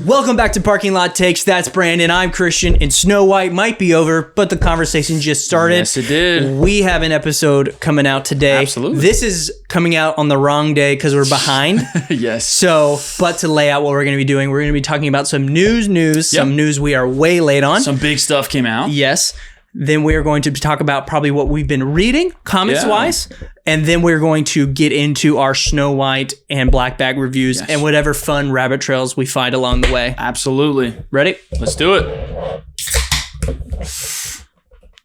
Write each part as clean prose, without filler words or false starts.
Welcome back to Parking Lot Takes. That's Brandon. I'm Christian, and Snow White might be over, but the conversation just started. Yes, it did. We have an episode coming out today. Absolutely. This is coming out on the wrong day because we're behind. Yes. So, but to lay out what we're going to be doing, we're going to be talking about some news, some news we are way late on. Some big stuff came out. Yes. Then we're going to talk about probably what we've been reading, comics-wise. And then we're going to get into our Snow White and Black Bag reviews and whatever fun rabbit trails we find along the way. Absolutely. Ready? Let's do it.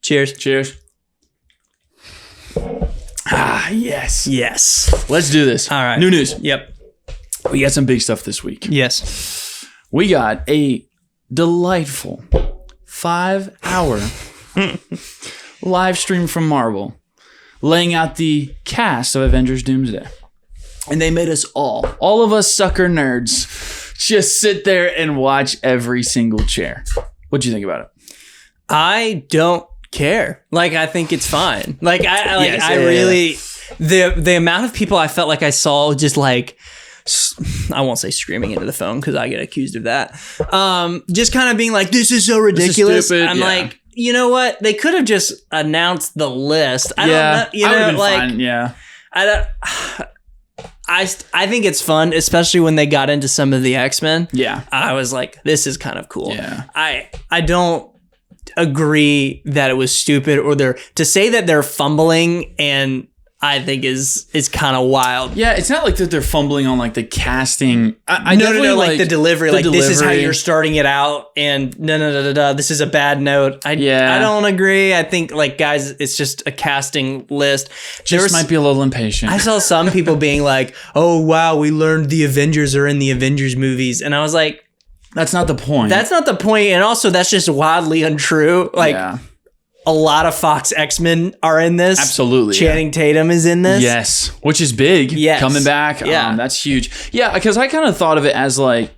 Cheers. Cheers. Ah, yes. Yes. Let's do this. All right. New news. Yep. We got some big stuff this week. Yes. We got a delightful 5-hour live stream from Marvel laying out the cast of Avengers Doomsday. And they made us all of us sucker nerds, just sit there and watch every single chair. What'd you think about it? I don't care. Like, I think it's fine. Like, I really, the amount of people I felt like I saw just like, I won't say screaming into the phone because I get accused of that. Just kind of being like, this is so ridiculous. Stupid. I'm like, you know what? They could have just announced the list. I don't know. You know, like, fine. Yeah. I think it's fun, especially when they got into some of the X-Men. Yeah. I was like, this is kind of cool. Yeah. I don't agree that it was stupid or to say that they're fumbling, and I think is kind of wild. Yeah, it's not like that they're fumbling on like the casting. No, like the delivery. This is how you're starting it out, and this is a bad note. I don't agree. I think, like, guys, it's just a casting list. Just might be a little impatient. I saw some people being like, "Oh wow, we learned the Avengers are in the Avengers movies," and I was like, "That's not the point. That's not the point." And also, that's just wildly untrue. Like. A lot of Fox X-Men are in this. Absolutely. Channing Tatum is in this. Yes. Which is big. Yes. Coming back. Yeah. That's huge. Yeah, because I kind of thought of it as like,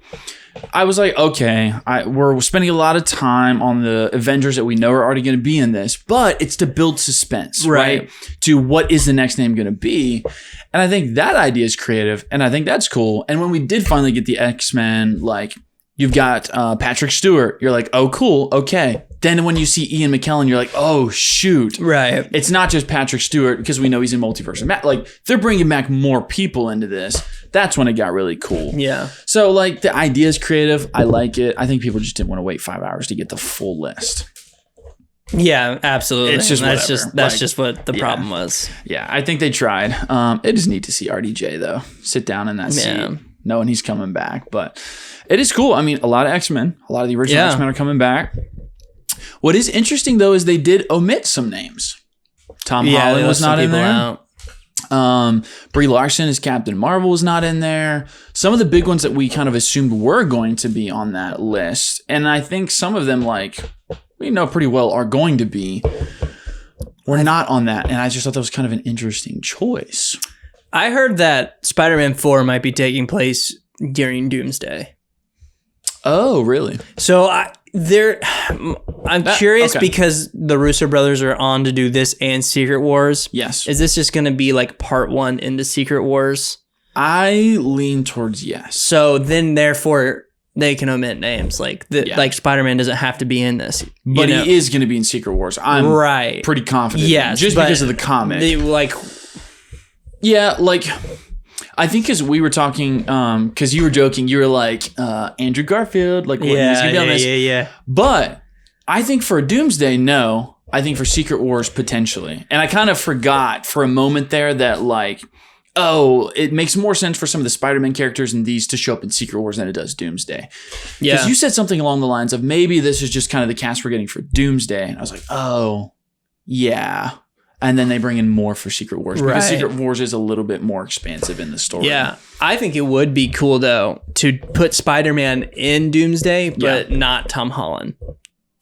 I was like, okay, we're spending a lot of time on the Avengers that we know are already going to be in this, but it's to build suspense, right? To what is the next name going to be? And I think that idea is creative, and I think that's cool. And when we did finally get the X-Men, like, you've got Patrick Stewart, you're like, oh, cool, okay. Then when you see Ian McKellen, you're like, oh, shoot. Right. It's not just Patrick Stewart because we know he's in Multiverse. Like, they're bringing back more people into this. That's when it got really cool. Yeah. So, like, the idea is creative. I like it. I think people just didn't want to wait 5 hours to get the full list. Yeah, absolutely. It's just that's just what the problem was. Yeah, I think they tried. It is neat to see RDJ, though, sit down in that seat, knowing he's coming back. But it is cool. I mean, a lot of X-Men, a lot of the original X-Men are coming back. What is interesting, though, is they did omit some names. Tom Holland was not in there. Brie Larson as Captain Marvel was not in there. Some of the big ones that we kind of assumed were going to be on that list. And I think some of them, like, we know pretty well are going to be, were not on that. And I just thought that was kind of an interesting choice. I heard that Spider-Man 4 might be taking place during Doomsday. Oh, really? So I'm curious because the Russo brothers are on to do this and Secret Wars. Yes. Is this just going to be like part 1 into Secret Wars? I lean towards yes. So then, therefore, they can omit names. Like like Spider-Man doesn't have to be in this. But he is going to be in Secret Wars. I'm pretty confident. Yes. Just because of the comic. I think because we were talking, because you were joking, you were like, Andrew Garfield, like, he's going to be on this. Yeah. But I think for Doomsday, no. I think for Secret Wars, potentially. And I kind of forgot for a moment there that, like, oh, it makes more sense for some of the Spider-Man characters in these to show up in Secret Wars than it does Doomsday. Yeah. Because you said something along the lines of maybe this is just kind of the cast we're getting for Doomsday. And I was like, oh, yeah. And then they bring in more for Secret Wars. Because Secret Wars is a little bit more expansive in the story. Yeah. I think it would be cool, though, to put Spider-Man in Doomsday, but not Tom Holland.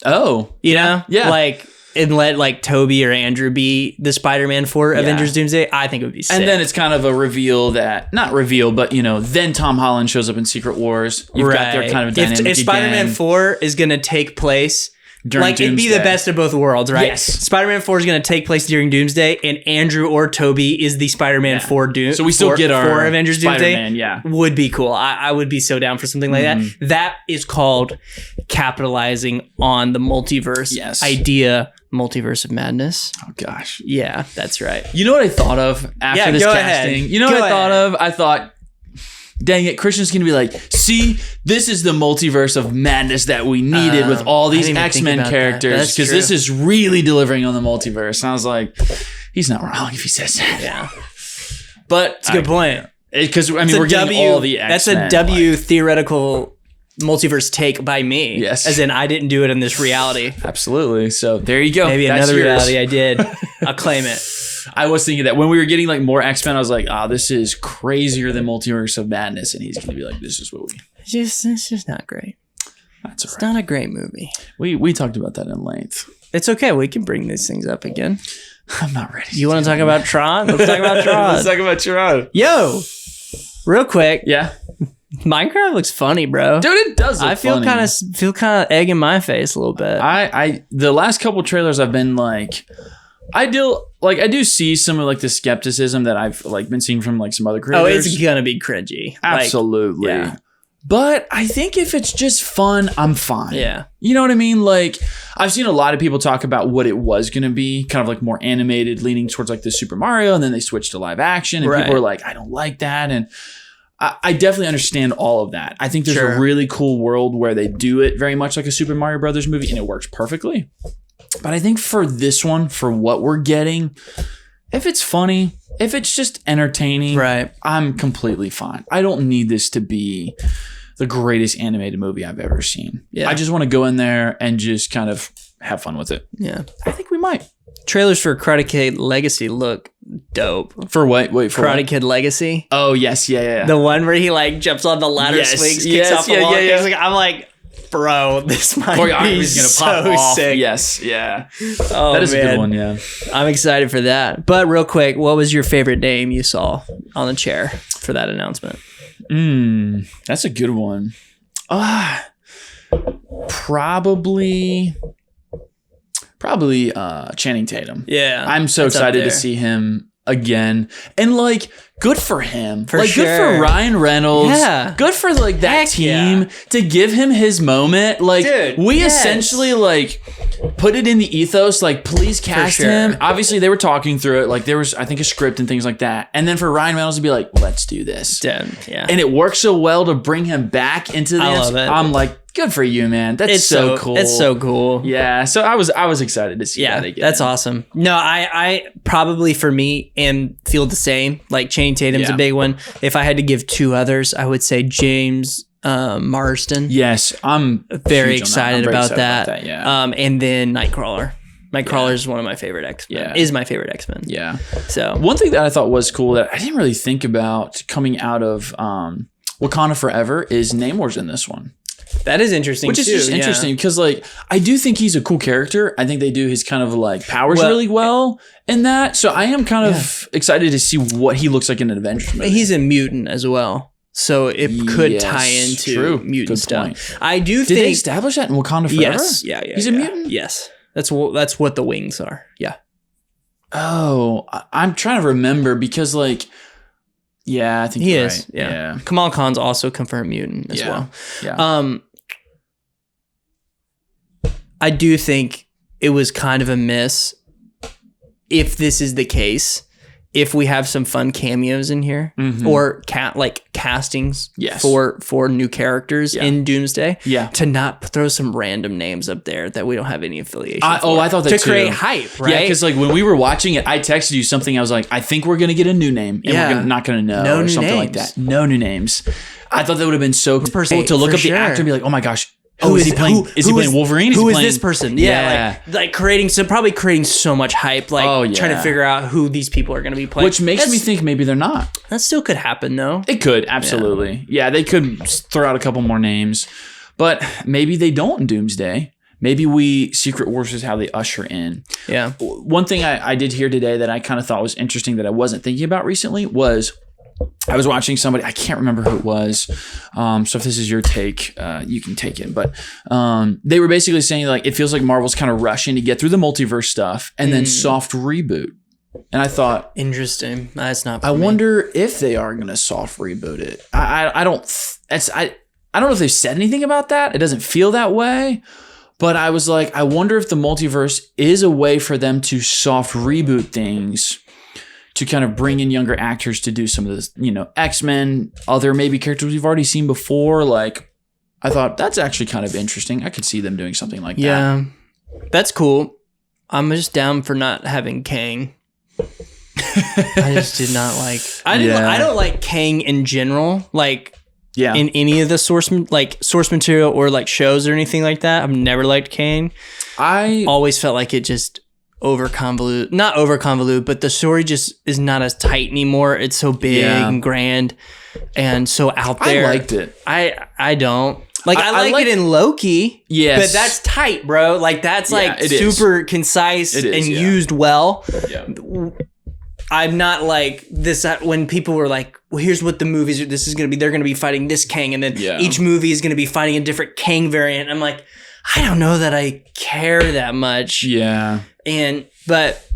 Oh. You know? Yeah. Like, and let, like, Toby or Andrew be the Spider-Man for Avengers Doomsday. I think it would be sick. And then it's kind of a reveal that, not reveal, but, you know, then Tom Holland shows up in Secret Wars. You've got their kind of dynamic if Spider-Man 4 is going to take place during like, it'd be Doomsday. the best of both worlds, right? Yes. Spider-Man 4 is going to take place during Doomsday, and Andrew or Toby is the Spider-Man for Doom. So we still get our for Avengers Spider-Man, Doomsday. Would be cool. I would be so down for something like that. That is called capitalizing on the multiverse idea. Multiverse of Madness. Oh gosh. Yeah, that's right. You know what I thought of after this casting? Ahead. You know what I thought of? I thought, dang it, Christian's going to be like, see, this is the multiverse of madness that we needed with all these X-Men characters, because this is really delivering on the multiverse. And I was like, he's not wrong if he says that. Yeah. But it's a good point. Because, I mean, we're getting all the X-Men. That's a W theoretical multiverse take by me. Yes. As in, I didn't do it in this reality. Absolutely. So there you go. Maybe That's another yours. reality I did. I'll claim it. I was thinking that when we were getting like more X-Men, I was like, this is crazier than Multiverse of Madness. And he's going to be like, this is what we... It's just not great. That's all right. It's not a great movie. We talked about that in length. It's okay. We can bring these things up again. I'm not ready. You want to talk about Tron? Let's talk about Tron. Let's talk about Tron. Yo, real quick. Yeah. Minecraft looks funny, bro. Dude, it does look I feel funny. kind of egg in my face a little bit. I the last couple trailers I've been like, I do see some of like the skepticism that I've like been seeing from like some other creators. It's gonna be cringy. Absolutely. Yeah. But I think if it's just fun, I'm fine. Yeah. You know what I mean? Like, I've seen a lot of people talk about what it was going to be, kind of like more animated, leaning towards like the Super Mario, and then they switched to live action, and people are like, I don't like that. And I definitely understand all of that. I think there's a really cool world where they do it very much like a Super Mario Brothers movie, and it works perfectly. But I think for this one, for what we're getting, if it's funny, if it's just entertaining, I'm completely fine. I don't need this to be the greatest animated movie I've ever seen. Yeah. I just want to go in there and just kind of have fun with it. Yeah. I think we might. Trailers for Karate Kid Legacy look dope. For what? Wait, for Karate what? Kid Legacy. Oh, yes. Yeah. The one where he like jumps on the ladder, swings, kicks off the wall. I'm like, bro, this might be so pop sick. Yes, yeah. Oh, that is a good one, yeah. I'm excited for that. But real quick, what was your favorite name you saw on the chair for that announcement? That's a good one. Probably Channing Tatum. Yeah. I'm so excited to see him again. And like, good for him. Good for Ryan Reynolds. Yeah. Good for like that team to give him his moment. Like, we essentially like put it in the ethos, like, please cast him. Obviously they were talking through it. Like, there was, I think, a script and things like that. And then for Ryan Reynolds to be like, let's do this. Yeah. And it works so well to bring him back into this. I love it. I'm like, good for you, man. That's so cool. It's so cool. Yeah. So I was excited to see that again. That's awesome. No, I probably for me feel the same. Like, Channing Tatum's a big one. If I had to give two others, I would say James Marsden. Yes, I'm very excited about that. Yeah. And then Nightcrawler. Nightcrawler is one of my favorite X-Men. Yeah. Is my favorite X-Men. Yeah. So one thing that I thought was cool that I didn't really think about coming out of Wakanda Forever is Namor's in this one. That is interesting, which is just interesting because, like, I do think he's a cool character. I think they do his kind of like powers really well in that. So I am kind of excited to see what he looks like in an Avengers movie. He's a mutant as well, so it could tie into mutant stuff. I do think. Did they establish that in Wakanda Forever? Yes. Yeah. He's a mutant. Yes. That's what the wings are. Yeah. Oh, I'm trying to remember because, like. Yeah, I think he you're is. Right. Yeah. Kamal Khan's also confirmed mutant as well. Yeah. I do think it was kind of a miss if this is the case. If we have some fun cameos in here or castings for new characters in Doomsday, to not throw some random names up there that we don't have any affiliation I thought that to too. create hype, right? Yeah, because like when we were watching it, I texted you something. I was like, I think we're gonna get a new name, and we're not gonna know or something like that. No new names. I thought that would have been so cool to look up the actor and be like, oh my gosh. Who is he playing? Is he playing Wolverine? Who is this person? Yeah. Like creating so much hype, like trying to figure out who these people are going to be playing. Which makes me think maybe they're not. That still could happen though. It could, absolutely. Yeah, they could throw out a couple more names, but maybe they don't in Doomsday. Maybe Secret Wars is how they usher in. Yeah. One thing I did hear today that I kind of thought was interesting that I wasn't thinking about recently was I was watching somebody, I can't remember who it was. So if this is your take, you can take it. But they were basically saying like, it feels like Marvel's kind of rushing to get through the multiverse stuff and then soft reboot. And I thought, interesting. That's not. I wonder if they are going to soft reboot it. I don't know if they've said anything about that. It doesn't feel that way. But I was like, I wonder if the multiverse is a way for them to soft reboot things, to kind of bring in younger actors to do some of this, X-Men, other maybe characters we've already seen before. Like, I thought that's actually kind of interesting. I could see them doing something like that. Yeah, that's cool. I'm just down for not having Kang. I just did not like. I don't like Kang in general. Like. Yeah. In any of the source material or like shows or anything like that, I've never liked Kang. I always felt like it just not over convolute, but the story just is not as tight anymore. It's so big and grand and so out there. I liked it. I don't. Like I like it in Loki. Yes. But that's tight, bro. Like that's super concise and used well. Yeah. I'm not like this when people were like, well, here's what the movies this is going to be. They're going to be fighting this Kang. And then each movie is going to be fighting a different Kang variant. I'm like, I don't know that I care that much. Yeah. But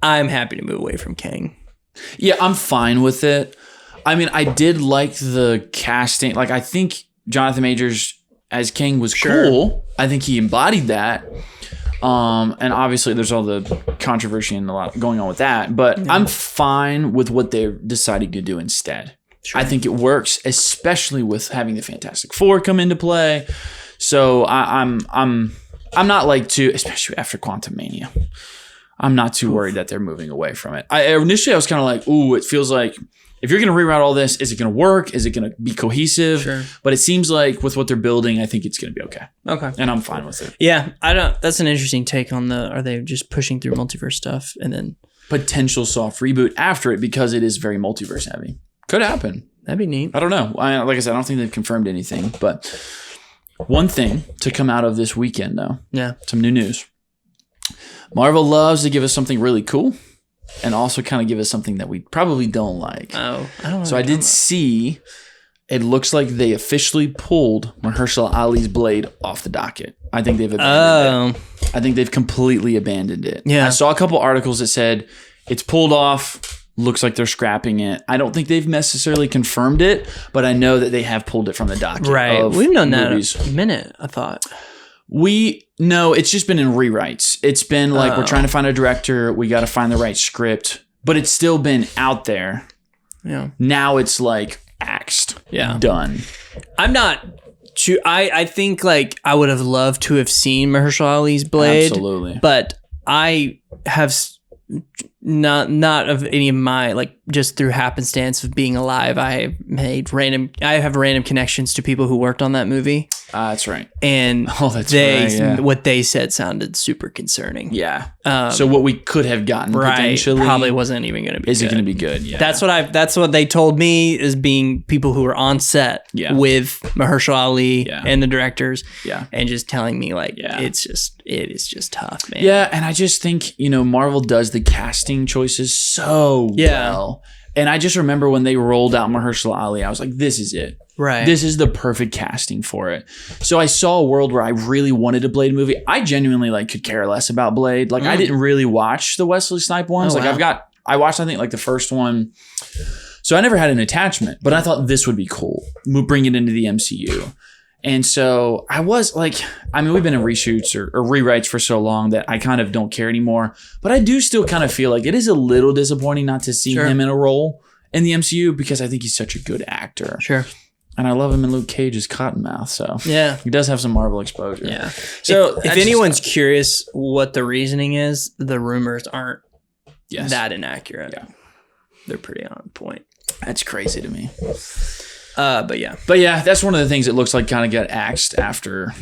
I'm happy to move away from Kang. Yeah, I'm fine with it. I mean, I did like the casting. Like, I think Jonathan Majors as Kang was cool. I think he embodied that. And obviously there's all the controversy and a lot going on with that, but I'm fine with what they're deciding to do instead. Sure. I think it works, especially with having the Fantastic Four come into play. So I'm not like especially after Quantumania, I'm not too worried that they're moving away from it. Initially I was kind of like, ooh, it feels like, if you're going to reroute all this, is it going to work? Is it going to be cohesive? Sure. But it seems like with what they're building, I think it's going to be okay. Okay. And I'm fine with it. Yeah. That's an interesting take on are they just pushing through multiverse stuff and then potential soft reboot after it because it is very multiverse heavy. Could happen. That'd be neat. I don't know. Like I said, I don't think they've confirmed anything, but one thing to come out of this weekend though. Yeah. Some new news. Marvel loves to give us something really cool. And also kind of give us something that we probably don't like. Oh, I don't know. So I did see, it looks like they officially pulled Mahershala Ali's Blade off the docket. I think they've abandoned it. I think they've completely abandoned it. Yeah. I saw a couple articles that said it's pulled off. Looks like they're scrapping it. I don't think they've necessarily confirmed it, but I know that they have pulled it from the docket. Right. We've known movies. That a minute, I thought. No, it's just been in rewrites. It's been like, we're trying to find a director. We got to find the right script, but it's still been out there. Yeah. Now it's like axed. Yeah. Done. I'm not I think like I would have loved to have seen Mahershala Ali's Blade. Absolutely. But I have not of any of my, like, just through happenstance of being alive, I have random connections to people who worked on that movie. That's right. And what they said sounded super concerning. Yeah. So what we could have gotten potentially probably wasn't even going to be. Is it going to be good? Yeah. That's what they told me, as being people who were on set with Mahershala Ali and the directors. Yeah. And just telling me like, it is just tough, man. Yeah. And I just think, Marvel does the casting choices so well. And I just remember when they rolled out Mahershala Ali, I was like, this is it. Right. This is the perfect casting for it. So I saw a world where I really wanted a Blade movie. I genuinely could care less about Blade. Like I didn't really watch the Wesley Snipes ones. I watched, I think, like the first one. So I never had an attachment, but I thought this would be cool. Bring it into the MCU. And so I was like, we've been in reshoots or rewrites for so long that I kind of don't care anymore. But I do still kind of feel like it is a little disappointing not to see him in a role in the MCU, because I think he's such a good actor. Sure. And I love him in Luke Cage's Cottonmouth. So yeah, he does have some Marvel exposure. Yeah. So if anyone's curious what the reasoning is, the rumors aren't that inaccurate. Yeah. They're pretty on point. That's crazy to me. But yeah, that's one of the things that looks like kind of got axed after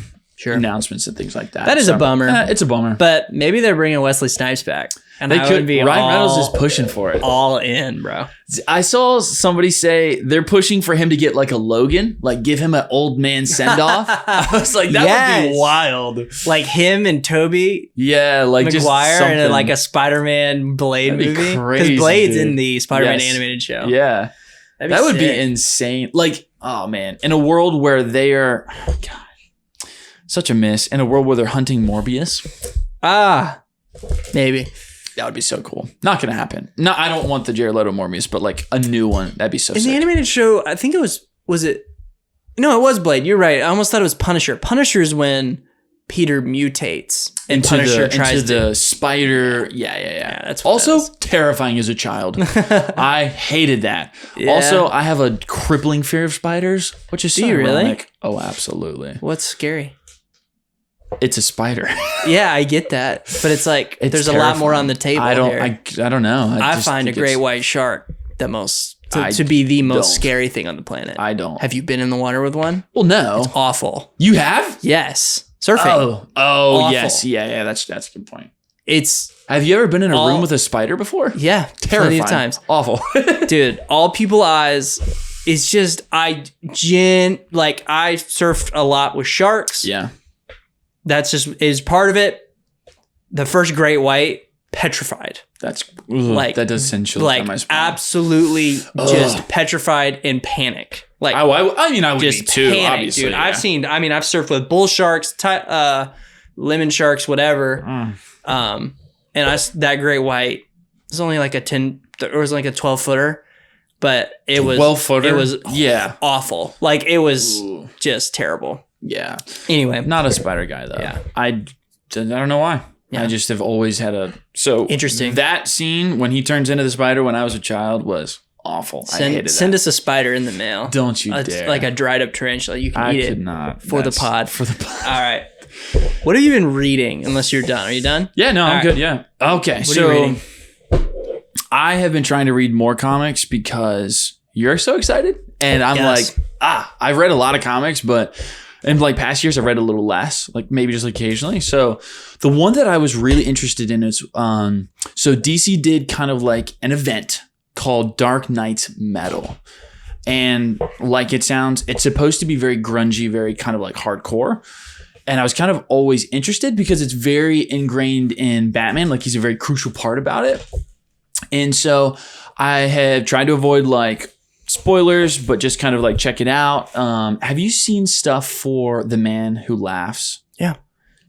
announcements and things like that. That is a bummer. It's a bummer. But maybe they're bringing Wesley Snipes back. And I would be Ryan Reynolds is pushing for it. All in, bro. I saw somebody say they're pushing for him to get like a Logan, like give him an old man send off. I was like, that would be wild. Like him and Toby. Yeah, like Maguire and like a Spider-Man Blade movie. Because Blade's in the Spider-Man animated show. Yeah. That would be insane. Like, oh man, in a world where they are, God, such a miss. In a world where they're hunting Morbius. Maybe. That would be so cool. Not going to happen. No, I don't want the Jared Leto Morbius, but like a new one. That'd be so sick. In the animated show, I think it was it? No, it was Blade. You're right. I almost thought it was Punisher. Punisher's when Peter mutates and Punisher tries into the spider. Yeah. That's what also terrifying as a child. I hated that. Yeah. Also, I have a crippling fear of spiders, which is so ironic. Really? Oh, absolutely. What's scary? It's a spider. Yeah, I get that, but it's like there's terrifying. A lot more on the table. I don't know. I find a great white shark the most to be the most scary thing on the planet. I don't. Have you been in the water with one? Well, no. It's awful. You have? Yes. Surfing. Oh, awful. Yes. Yeah. That's a good point. Have you ever been in a room with a spider before? Yeah, terrifying. Plenty of times. Awful, dude. All people eyes. It's just I surfed a lot with sharks. Yeah. That's just is part of it. The first great white, petrified. That's like that does send chills down my spine. Absolutely, just petrified in panic. Like I would just be too. Panic, obviously, dude. yeah. I've surfed with bull sharks, lemon sharks, whatever. And that great white was only like a 12 footer, but it was 12 footer. It was awful. Like it was just terrible. Yeah. Anyway, not a spider guy though. Yeah. I don't know why. Yeah. I just have always had interesting. That scene when he turns into the spider when I was a child was awful. I hated that. Send us a spider in the mail. Don't you dare. Like a dried up tarantula. You can eat it. Not. For the pod. All right. What have you been reading? Unless you're done. Are you done? Yeah, no, I'm good. Yeah. Okay. What are you reading? I have been trying to read more comics because you're so excited. And I'm I've read a lot of comics, but in like past years, I've read a little less, like maybe just occasionally. So the one that I was really interested in is, so DC did kind of like an event called Dark Knight's Metal. And like it sounds, it's supposed to be very grungy, very kind of like hardcore. And I was kind of always interested because it's very ingrained in Batman. Like he's a very crucial part about it. And so I have tried to avoid like spoilers, but just kind of like check it out. Have you seen stuff for The Man Who Laughs? Yeah.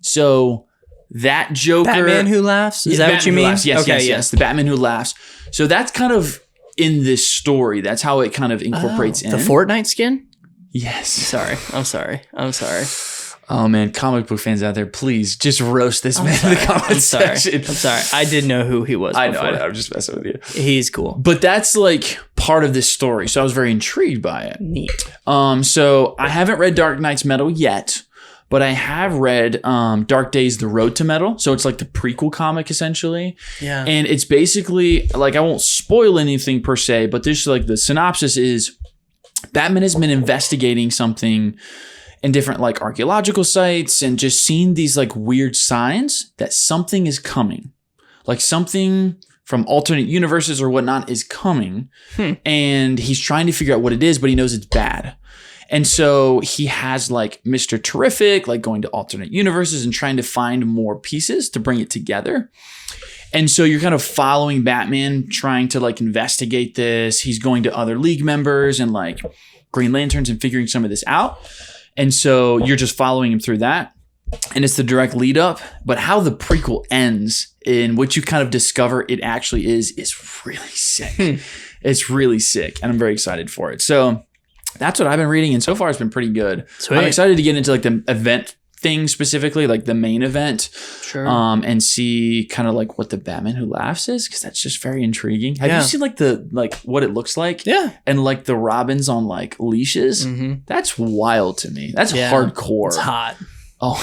So that Joker. Batman Who Laughs? Is that Batman what you mean? Laughs. Yes, okay, yes. The Batman Who Laughs. So that's kind of in this story. That's how it kind of incorporates in. The Fortnite skin? Yes. I'm sorry. Oh man, comic book fans out there, please just roast this man in the comments section. I'm sorry. I didn't know who he was. I know. I'm just messing with you. He's cool. But that's like part of this story. So I was very intrigued by it. Neat. So I haven't read Dark Knight's Metal yet, but I have read Dark Days, The Road to Metal. So it's like the prequel comic essentially. Yeah. And it's basically like, I won't spoil anything per se, but there's like the synopsis is Batman has been investigating something in different like archaeological sites and just seeing these like weird signs that something is coming, like something from alternate universes or whatnot is coming. And he's trying to figure out what it is, but he knows it's bad. And so he has like Mr. Terrific, like going to alternate universes and trying to find more pieces to bring it together. And so you're kind of following Batman trying to like investigate this. He's going to other League members and like Green Lanterns and figuring some of this out. And so you're just following him through that. And it's the direct lead up. But how the prequel ends in what you kind of discover it actually is really sick. It's really sick. And I'm very excited for it. So that's what I've been reading. And so far it's been pretty good. Sweet. I'm excited to get into like the event thing specifically, like the main event. Sure. And see kind of like what the Batman Who Laughs is, because that's just very intriguing. Have you seen like what it looks like? Yeah. And like the Robins on like leashes? Mm-hmm. That's wild to me. That's hardcore. It's hot. Oh.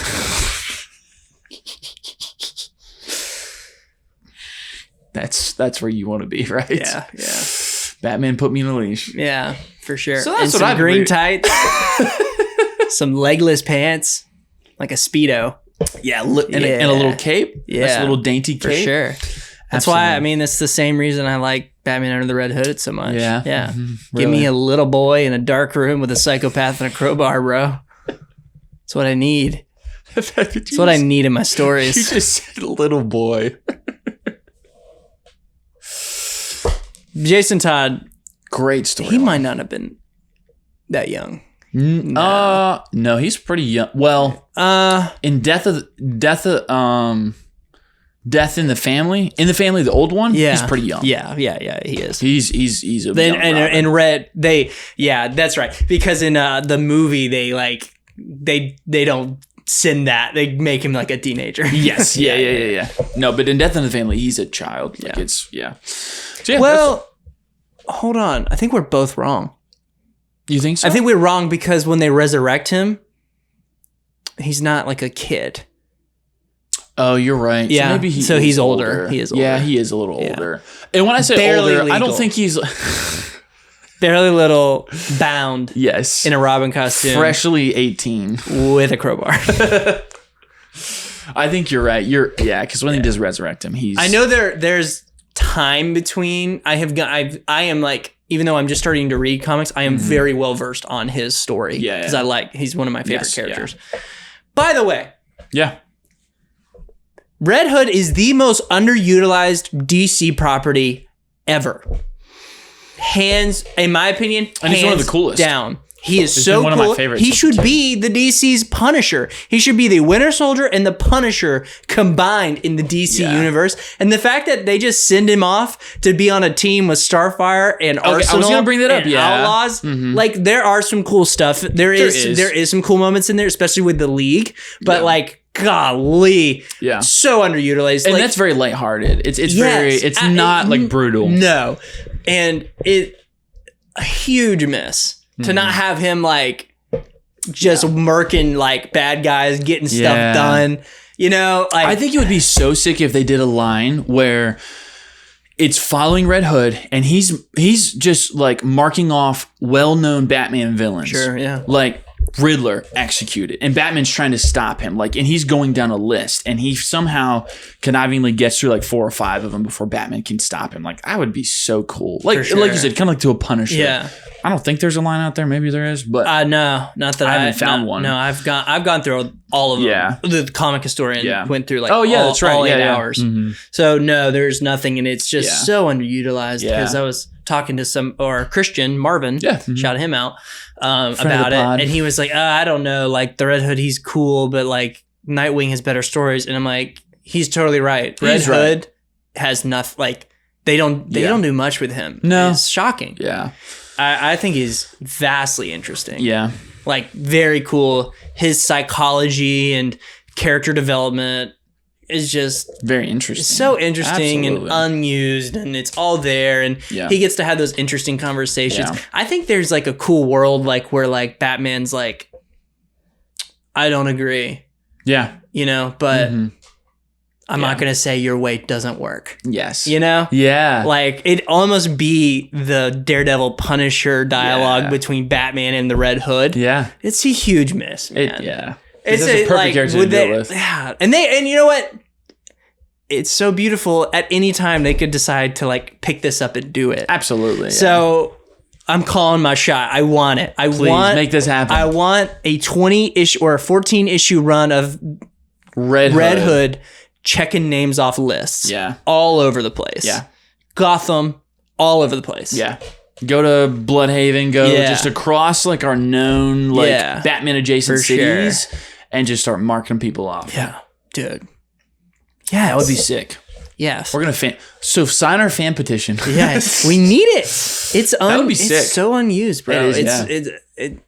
That's where you want to be, right? Yeah. Batman put me in a leash. Yeah, for sure. So that's and what some green tights, some legless pants, like a Speedo. Yeah, and a little cape. Yeah, that's a little dainty cape. for sure. That's why, I mean, it's the same reason I like Batman Under the Red Hood so much. Yeah. Yeah. Mm-hmm. Give me a little boy in a dark room with a psychopath and a crowbar, bro. That's what I need. That's what I need in my stories. You just said little boy. Jason Todd. Great story. He might not have been that young. No, he's pretty young. Well, in Death in the Family, the old one, he's pretty young. Yeah, he is. He's a young and Red, that's right. Because in the movie, they don't send that. They make him like a teenager. Yes, yeah. No, but in Death in the Family, he's a child. Like it's So well, hold on. I think we're both wrong. You think so? I think we're wrong because when they resurrect him, he's not like a kid. Oh, you're right. Yeah. So maybe he's older. He is older. Yeah, he is a little older. And when I say barely older, legal. I don't think he's barely little, bound. Yes. In a Robin costume. Freshly 18. With a crowbar. I think you're right. Because when he does resurrect him, he's... I know there's time between. I am like, even though I'm just starting to read comics, I am very well versed on his story. Yeah. Because he's one of my favorite characters. Yeah. By the way. Yeah. Red Hood is the most underutilized DC property ever. In my opinion, and he's one of the coolest. Down. He is so one cool. Of my favorites. He should be the DC's Punisher. He should be the Winter Soldier and the Punisher combined in the DC universe. And the fact that they just send him off to be on a team with Starfire and Arsenal, I was gonna bring that up. Outlaws, like there are some cool stuff. There is some cool moments in there, especially with the League. But golly, so underutilized. And that's very lighthearted. It's not like brutal. No, and a huge miss. To not have him just murking bad guys, getting stuff done, I think it would be so sick if they did a line where it's following Red Hood and he's just marking off well-known Batman villains. Sure, yeah. Like Riddler executed, and Batman's trying to stop him. And he's going down a list, and he somehow connivingly gets through 4 or 5 of them before Batman can stop him. I would be so cool. Like you said, kind of to a Punisher. Yeah. I don't think there's a line out there. Maybe there is, but no, not that I haven't found one. No, I've gone through all of them. Yeah. The comic historian went through that's right. all 8 hours. Mm-hmm. So no, there's nothing, and it's just so underutilized because I was talking to Christian Marvin, shout him out about it, and he was like, I don't know, the Red Hood, he's cool, but Nightwing has better stories, and I'm like, he's totally right. Red Hood has nothing. They don't do much with him. No, it's shocking. Yeah. I think he's vastly interesting. Yeah. Very cool. His psychology and character development is just very interesting. It's so interesting. Absolutely. And unused, and it's all there, and he gets to have those interesting conversations. Yeah. I think there's a cool world where Batman's I don't agree. Yeah. But I'm not going to say your weight doesn't work. Yes. Yeah. It'd almost be the Daredevil Punisher dialogue between Batman and the Red Hood. Yeah. It's a huge miss, man. It's a perfect character to deal with. Yeah. And you know what? It's so beautiful. At any time, they could decide to pick this up and do it. Absolutely. Yeah. So I'm calling my shot. I want it. Please make this happen. I want a 20-issue or a 14-issue run of Red Hood checking names off lists. Yeah. All over the place. Yeah. Gotham, all over the place. Yeah. Go to Bloodhaven, just across our known Batman adjacent cities and just start marking people off. Yeah. Dude. Yeah. That would be sick. Yes. We're going to sign our fan petition. Yes. We need it. That would be sick. It's so unused, bro. It is,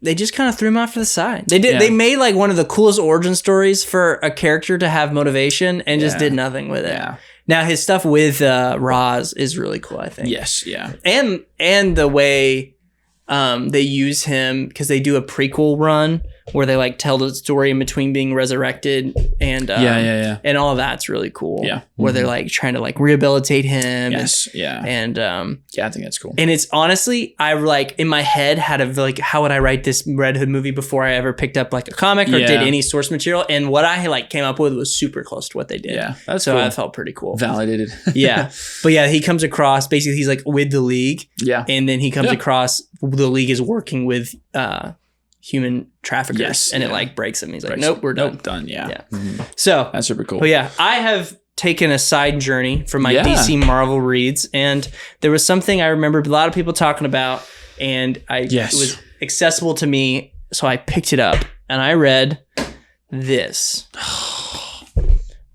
they just kind of threw him off to the side. They did. Yeah. They made one of the coolest origin stories for a character to have motivation and just did nothing with it. Yeah. Now his stuff with Roz is really cool, I think. Yes. Yeah. And the way they use him, because they do a prequel run where they like tell the story in between being resurrected and and all of that's really cool. Yeah, where they're like trying to like rehabilitate him. Yes, and I think that's cool. And it's honestly, I like in my head had a like, how would I write this Red Hood movie before I ever picked up like a comic or did any source material? And what I like came up with was super close to what they did. Yeah, that's so cool. I felt pretty cool. Validated. Yeah, but yeah, he comes across basically he's like with the League. Yeah, and then he comes across the League is working with human traffickers, and it like breaks him. He's like, nope, we're done. Done. Yeah. So that's super cool. But yeah, I have taken a side journey from my DC Marvel reads, and there was something I remember a lot of people talking about, and it was accessible to me, so I picked it up and I read this.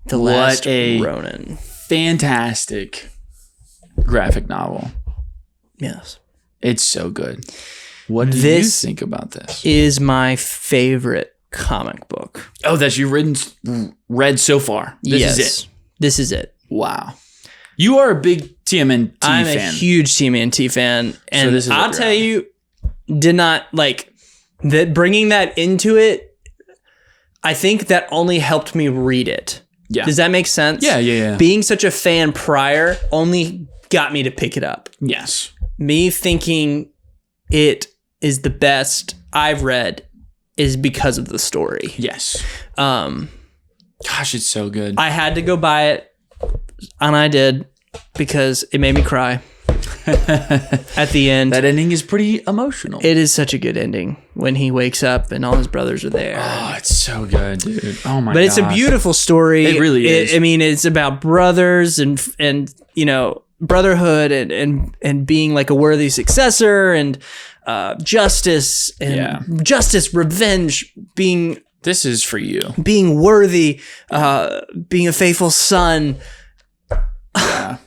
The Last Ronin. Fantastic graphic novel. Yes. It's so good. What do you think about this? Is my favorite comic book. Oh, that you've read so far. This is it. This is it. Wow. You are a big TMNT fan. I'm a huge TMNT fan. And so I'll tell you, did not like that bringing that into it. I think that only helped me read it. Yeah. Does that make sense? Yeah. Being such a fan prior only got me to pick it up. Yes. Me thinking it is the best I've read is because of the story. Yes. Gosh, it's so good. I had to go buy it, and I did because it made me cry at the end. That ending is pretty emotional. It is such a good ending when he wakes up and all his brothers are there. Oh, it's so good, dude. Oh my god. But it's a beautiful story. It really is. I mean, it's about brothers and you know, brotherhood and being like a worthy successor and justice and justice, revenge, being this is for you, being worthy, being a faithful son. Yeah.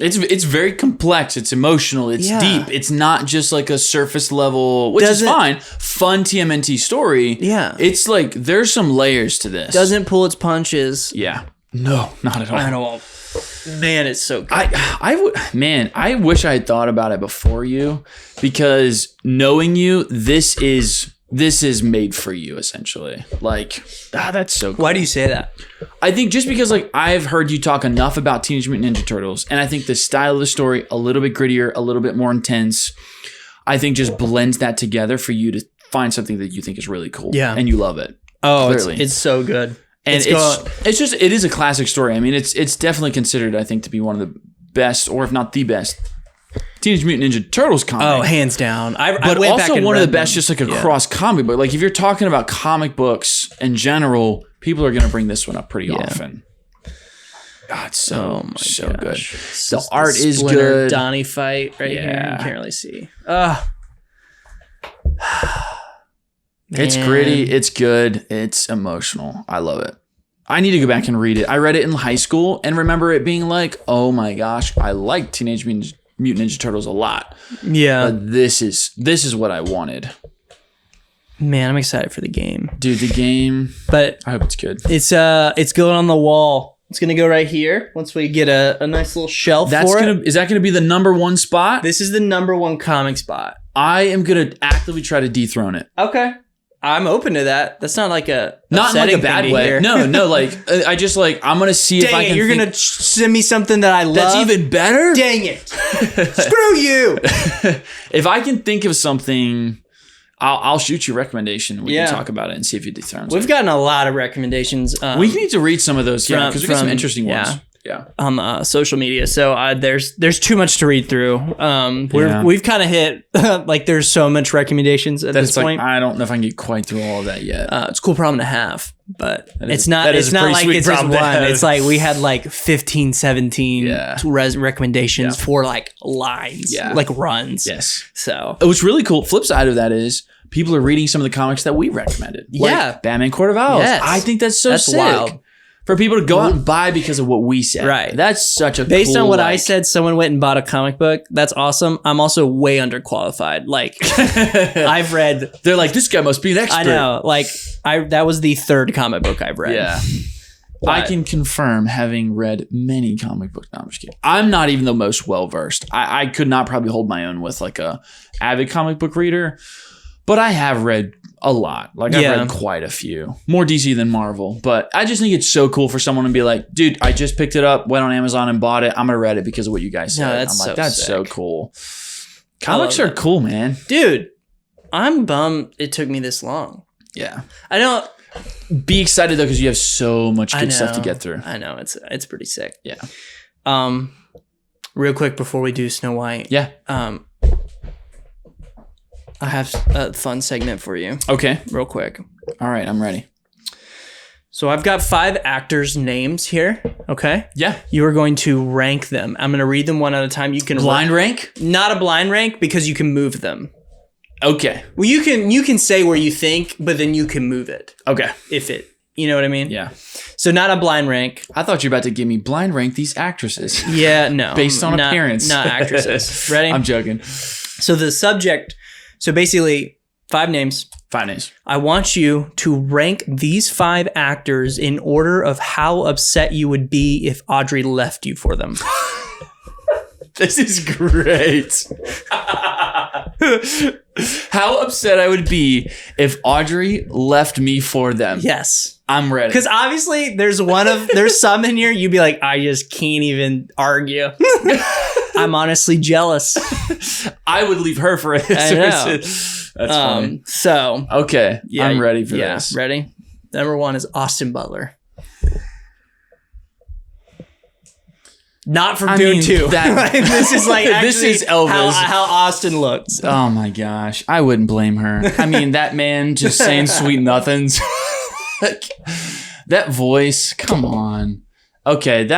It's very complex. It's emotional. It's deep. It's not just like a surface level, which is fine. Fun TMNT story. Yeah. It's like there's some layers to this. Doesn't pull its punches. Yeah. No, not at all. At all. Man, it's so good. I wish I had thought about it before you, because knowing you, this is made for you essentially. Like, that's so cool. Why do you say that? I think just because like I've heard you talk enough about Teenage Mutant Ninja Turtles, and I think the style of the story a little bit grittier, a little bit more intense, I think just blends that together for you to find something that you think is really cool. Yeah. And you love it. Oh, it's so good. And it is a classic story. I mean, it's definitely considered, I think, to be one of the best, or if not the best, Teenage Mutant Ninja Turtles comic. Oh, hands down. But also one of the best, just like across comic book. Like if you're talking about comic books in general, people are going to bring this one up pretty often. God, it's so good. The art is good. Donnie fight right here. You can't really see. It's gritty. It's good. It's emotional. I love it. I need to go back and read it. I read it in high school and remember it being like, oh my gosh, I like Teenage Mutant Ninja Turtles a lot. Yeah. But this is what I wanted. Man, I'm excited for the game. Dude, the game. But I hope it's good. It's going on the wall. It's gonna go right here once we get a nice little shelf for it. Is that gonna be the number one spot? This is the number one comic spot. I am gonna actively try to dethrone it. Okay. I'm open to that. That's not like not in like a bad way. No, like I just like I'm gonna see if I can. You're gonna send me something that I love. That's even better. Dang it! Screw you. If I can think of something, I'll shoot you a recommendation. We can talk about it and see if you dethrone. We've gotten a lot of recommendations. We need to read some of those, because we got some interesting ones. Yeah. On social media. So there's too much to read through. We've kind of hit like there's so much recommendations at this point. I don't know if I can get quite through all of that yet. It's a cool problem to have, but it's not like it's just one. It's like we had like 15, 17 recommendations for like lines, like runs. Yes. So what's really cool, flip side of that is people are reading some of the comics that we recommended. Like Batman Court of Owls. Yes. I think that's sick. Wild. For people to go out and buy because of what we said. Right. That's such a Based on what I said, someone went and bought a comic book. That's awesome. I'm also way underqualified. Like, I've read... They're like, this guy must be an expert. I know. Like, that was the third comic book I've read. Yeah. But I can confirm, having read many comic book novels. I'm not even the most well-versed. I could not probably hold my own with like a avid comic book reader. But I have read A lot. Like I've read quite a few. More DC than Marvel. But I just think it's so cool for someone to be like, dude, I just picked it up, went on Amazon and bought it. I'm gonna read it because of what you guys said. No, that's I'm like, so that's sick. so cool. Comics are cool, man. Dude, I'm bummed it took me this long. Yeah. I know. Be excited though, because you have so much good stuff to get through. I know. It's pretty sick. Yeah. Real quick before we do Snow White. Yeah. I have a fun segment for you. Okay. Real quick. All right, I'm ready. So I've got 5 actors' names here. Okay. Yeah. You are going to rank them. I'm going to read them one at a time. You can blind rank? Not a blind rank because you can move them. Okay. Well, you can say where you think, but then you can move it. Okay. You know what I mean? Yeah. So not a blind rank. I thought you were about to give me blind rank these actresses. Yeah, no. Based on appearance. Not actresses. Ready? I'm joking. So the subject, so basically 5 names. 5 names. I want you to rank these 5 actors in order of how upset you would be if Audrey left you for them. This is great. How upset I would be if Audrey left me for them. Yes. I'm ready. Because obviously there's some in here you'd be like, I just can't even argue. I'm honestly jealous. I would leave her for it. I know. That's funny. So. Okay. Yeah, I'm ready for this. Ready? Number 1 is Austin Butler. Not from Dune 2. This is like this is Elvis. How Austin looks. Oh my gosh. I wouldn't blame her. I mean, that man just saying sweet nothings. Like, that voice. Come on. Okay,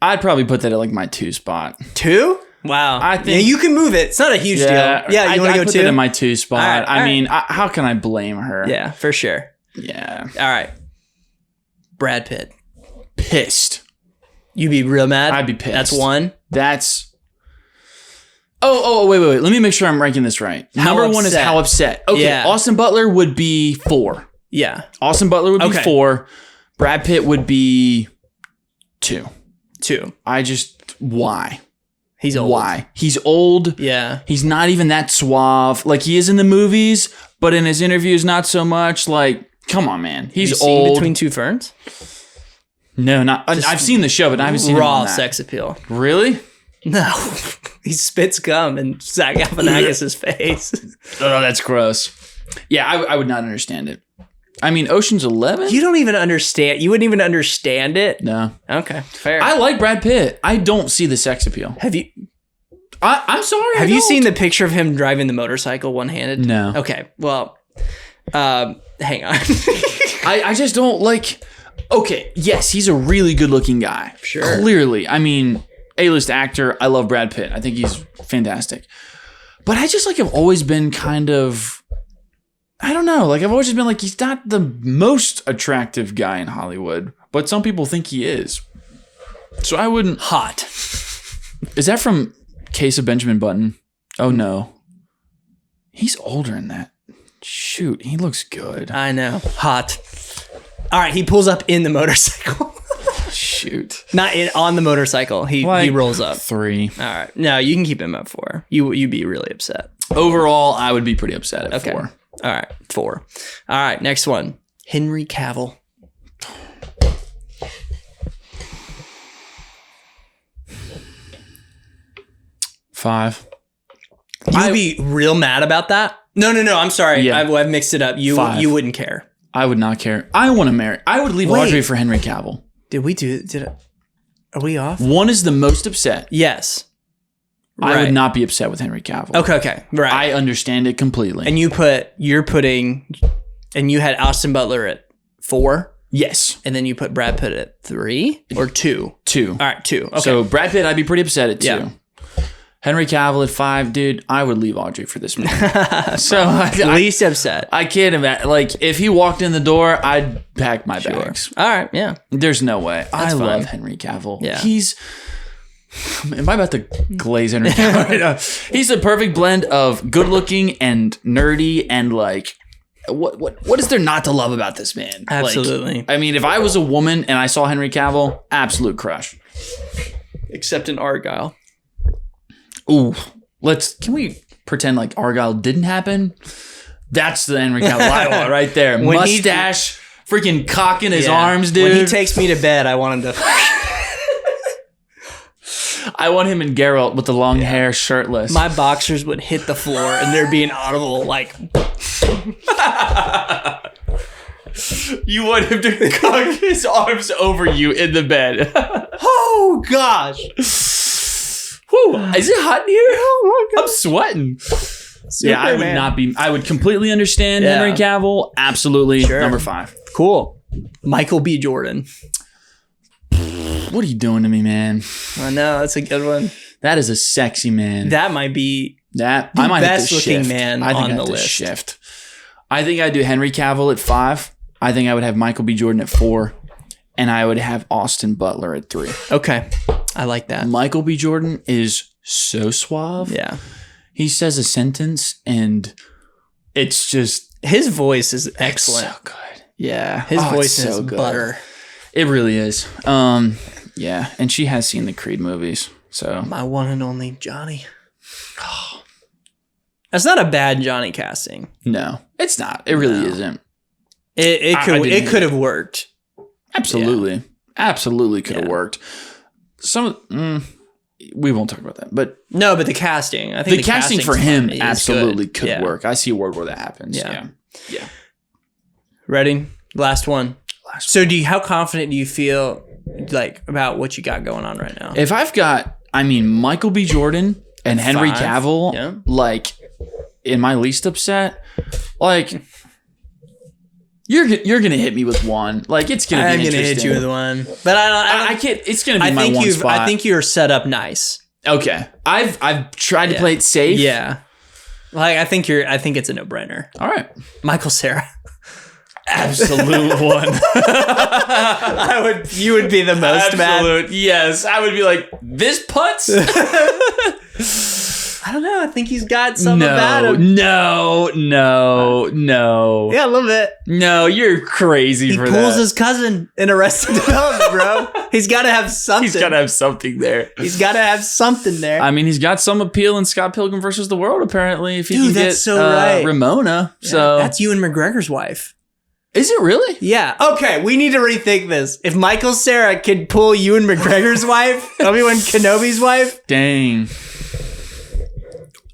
I'd probably put that at like my 2 spot. 2? Wow. I think you can move it. It's not a huge deal. Yeah, you want to go 2? I put that in my 2 spot. All right, I mean, how can I blame her? Yeah, for sure. Yeah. All right. Brad Pitt. Pissed. You'd be real mad? I'd be pissed. That's 1. That's... Oh, wait. Let me make sure I'm ranking this right. Number 1 is how upset. Okay, yeah. Austin Butler would be 4. Yeah. Austin Butler would be 4. Brad Pitt would be 2. Why? He's old. Why? He's old. Yeah. He's not even that suave. Like, he is in the movies, but in his interviews, not so much. Like, come on, man. He's old. Between Two Ferns? No, not. I've seen the show, but I haven't seen raw sex appeal. Really? No. He spits gum in Zach Galifianakis' face. Oh, that's gross. Yeah, I would not understand it. I mean, Ocean's 11? You don't even understand. You wouldn't even understand it? No. Okay, fair. I like Brad Pitt. I don't see the sex appeal. Have you... I'm sorry. Have you seen the picture of him driving the motorcycle one-handed? No. Okay, well, hang on. I just don't like... Okay, yes, he's a really good-looking guy. Sure. Clearly. I mean, A-list actor. I love Brad Pitt. I think he's fantastic. But I just like have always been kind of... I don't know. Like, I've always just been like, he's not the most attractive guy in Hollywood, but some people think he is. So I wouldn't... Hot. Is that from Case of Benjamin Button? Oh, no. He's older than that. Shoot, he looks good. I know. Hot. All right, he pulls up in the motorcycle. Shoot. Not on the motorcycle. He rolls up. 3. All right. No, you can keep him at 4. You'd be really upset. Overall, I would be pretty upset at 4. All right, 4. All right, next one. Henry Cavill. $5. You'd be real mad about that? No. I'm sorry. Yeah. I've mixed it up. You wouldn't care. I would not care. I want to marry. I would leave Audrey for Henry Cavill. Are we off? 1 is the most upset. Yes. Right. I would not be upset with Henry Cavill. Okay. Right. I understand it completely. And you had Austin Butler at 4? Yes. And then you put Brad Pitt at 3 or 2? 2. All right, 2. Okay. So Brad Pitt, I'd be pretty upset at 2. Yeah. Henry Cavill at 5, dude, I would leave Audrey for this man. Least upset. I can't imagine. Like, if he walked in the door, I'd pack my bags. All right, yeah. There's no way. That's fine. Love Henry Cavill. Yeah. Am I about to glaze Henry Cavill? He's the perfect blend of good looking and nerdy and like, what is there not to love about this man? Absolutely. Like, I mean, if I was a woman and I saw Henry Cavill, absolute crush. Except in Argyle. Ooh, can we pretend like Argyle didn't happen? That's the Henry Cavill I want right there. Mustache, freaking cock in his arms, dude. When he takes me to bed, I want him to... I want him in Geralt with the long hair, shirtless. My boxers would hit the floor and there'd be an audible, like... You want him to cock his arms over you in the bed. Oh, gosh. Whew, is it hot in here? Oh, my God. I'm sweating. Yeah, I would not be. I would completely understand Henry Cavill. Absolutely. Sure. Number 5. Cool. Michael B. Jordan. What are you doing to me, man? I know. That's a good one. That is a sexy man. That might be the I might best looking man on the list. Shift. I think I'd do Henry Cavill at 5. I think I would have Michael B. Jordan at 4. And I would have Austin Butler at 3. Okay. I like that. Michael B. Jordan is so suave. Yeah. He says a sentence and it's just... His voice is excellent. So good. Yeah. His voice is good. butter. It really is. Yeah. And she has seen the Creed movies. So my one and only Johnny. That's not a bad Johnny casting. No, it's not. It really isn't. It could have worked. Absolutely. Yeah. Absolutely could have worked. We won't talk about that. But no, but the casting. I think the casting for him absolutely could work. I see a world where that happens. Yeah. Ready? Last one. So how confident do you feel like about what you got going on right now? If I've got, Michael B. Jordan and Henry Cavill, like in my least upset, like you're gonna hit me with one. Like it's gonna be interesting. I'm gonna hit you with one, but I can't. It's gonna be my one spot. I think you're set up nice. Okay, I've tried to play it safe. Yeah, like I think it's a no brainer. All right, Michael Cera. Absolute one. You would be the most mad. Yes, I would be like, this putz? I don't know. I think he's got something about him. No. Yeah, a little bit. No, you're crazy for that. He pulls his cousin in Arrested Development, bro. He's got to have something. He's got to have something there. He's got to have something there. He's got some appeal in Scott Pilgrim versus the World, apparently. If he Dude, can that's get so right. Ramona. Yeah, so that's Ewan McGregor's wife. Is it really? Yeah. Okay, we need to rethink this. If Michael Cera could pull Ewan McGregor's wife, Obi-Wan Kenobi's wife. Dang.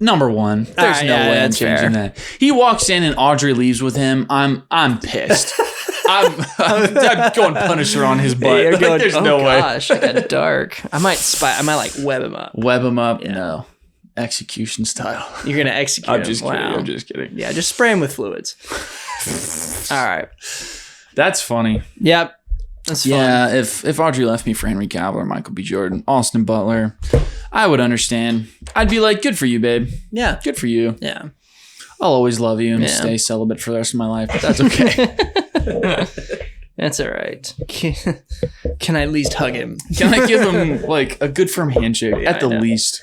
Number 1. There's no way I'm changing that. He walks in and Audrey leaves with him. I'm pissed. I'm going Punisher on his butt. Like, there's no way. Oh gosh, I got dark. I might like web him up. Web him up? Yeah. No. Execution style. You're gonna execute him. I'm just kidding. Yeah, just spray him with fluids. All right. That's funny. Yep. That's fun. Yeah, if Audrey left me for Henry Cavill or Michael B. Jordan, Austin Butler, I would understand. I'd be like, good for you, babe. Yeah. Good for you. Yeah. I'll always love you and stay celibate for the rest of my life, but that's okay. That's all right. Can I at least hug him? Can I give him like a good firm handshake at the least?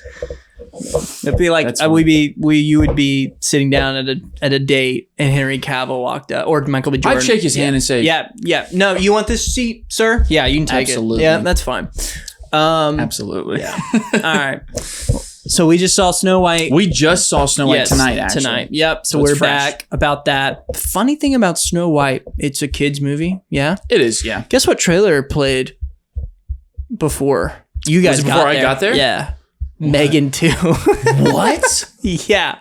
It'd be like you would be sitting down at a date and Henry Cavill walked up, or Michael B. Jordan. I'd shake his hand and say, yeah. No, you want this seat, sir? Yeah, you can take it. Yeah, that's fine. Absolutely. Yeah. All right. So we just saw Snow White. We just saw Snow White tonight, actually. Tonight. Yep. So we're back about that. Funny thing about Snow White, it's a kid's movie. Yeah. It is, yeah. Guess what trailer played before you guys got there? Before I got there? Yeah. Megan 2. What? Yeah.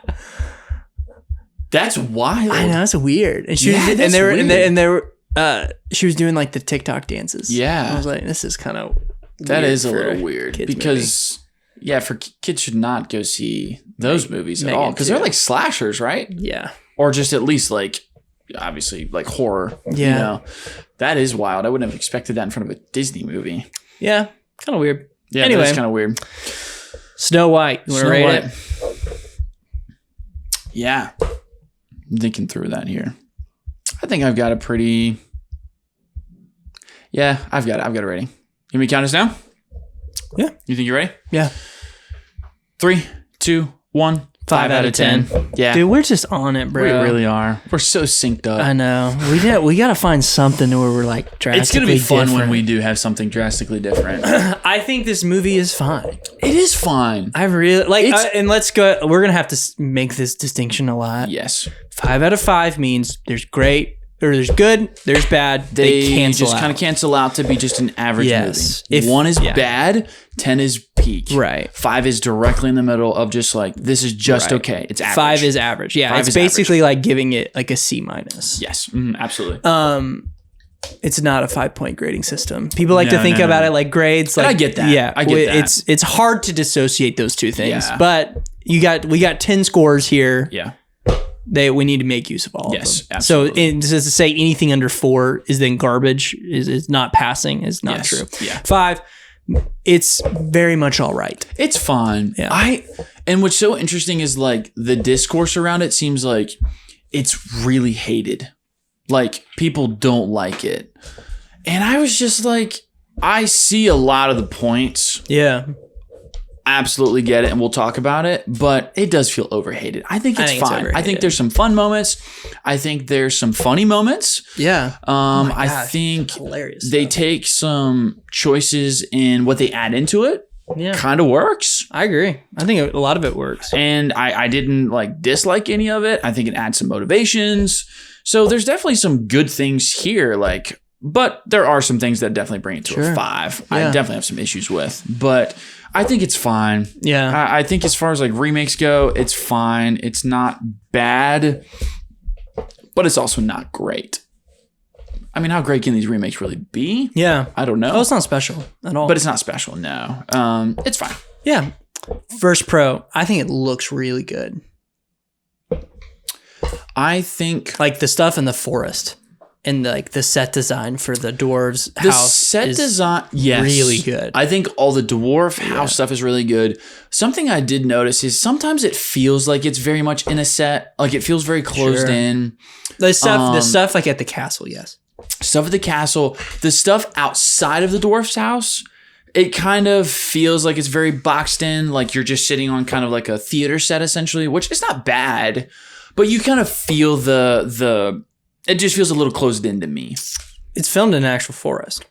That's wild. I know, it's weird. And she she was doing like the TikTok dances. Yeah. I was like, this is kind of that is a little weird because for kids should not go see those movies at all because they're like slashers, right? Yeah. Or just at least like obviously like horror. Yeah. You know? That is wild. I wouldn't have expected that in front of a Disney movie. Yeah. Kind of weird. Yeah, anyway, it's kind of weird. Snow White. You want to rate it? Yeah. I'm thinking through that here. I think I've got a pretty... Yeah, I've got a rating. You want me to count us down? Yeah. You think you're ready? Yeah. 3, 2, 1. 5 out of 10. Yeah. Dude, we're just on it, bro. We really are. We're so synced up. I know. We got to find something where we're like drastically It's going to be fun different. when we do have something drastically different. I think this movie is fine. It is fine. I really like and let's go. We're going to have to make this distinction a lot. Yes. 5 out of 5 means there's great, or there's good, there's bad. They cancel just out. kind of cancel out to be just an average Yes. movie. 1 is bad, 10 is peak. Right. 5 is directly in the middle of just like, this is just okay. It's average. 5 is average. Yeah, 5 it's is basically like giving it like a C minus. Yes, absolutely. It's not a 5-point grading system. People like to think about it like grades. Like, I get that. Yeah, I get that. It's hard to dissociate those two things. Yeah. But we got 10 scores here. Yeah. We need to make use of all of them. Yes, absolutely. So just to say anything under 4 is then garbage, is not passing, is not true. Yeah. 5, it's very much all right. It's fine. Yeah. And what's so interesting is like the discourse around it seems like it's really hated. Like people don't like it. And I was just like, I see a lot of the points. Yeah. Absolutely get it, and we'll talk about it, but it does feel overhated. I think it's fine. I think there's some fun moments. I think there's some funny moments. Yeah. I think hilarious they take some choices in what they add into it. Yeah. Kind of works. I agree. I think a lot of it works. And I didn't like dislike any of it. I think it adds some motivations. So there's definitely some good things here, but there are some things that definitely bring it to a 5. Yeah. I definitely have some issues with, but I think it's fine. Yeah. I think as far as like remakes go, it's fine. It's not bad, but it's also not great. I mean, how great can these remakes really be? Yeah. I don't know. Oh, it's not special at all. But it's not special, no. It's fine. Yeah. First Pro, I think it looks really good. I think like the stuff in the forest and like the set design for the dwarves the house set is design, yes, really good. I think all the dwarf house stuff is really good. Something I did notice is sometimes it feels like it's very much in a set, like it feels very closed in. The stuff like at the castle, yes. Stuff at the castle, the stuff outside of the dwarf's house, it kind of feels like it's very boxed in, like you're just sitting on kind of like a theater set essentially, which is not bad, but you kind of feel it just feels a little closed in to me. It's filmed in an actual forest.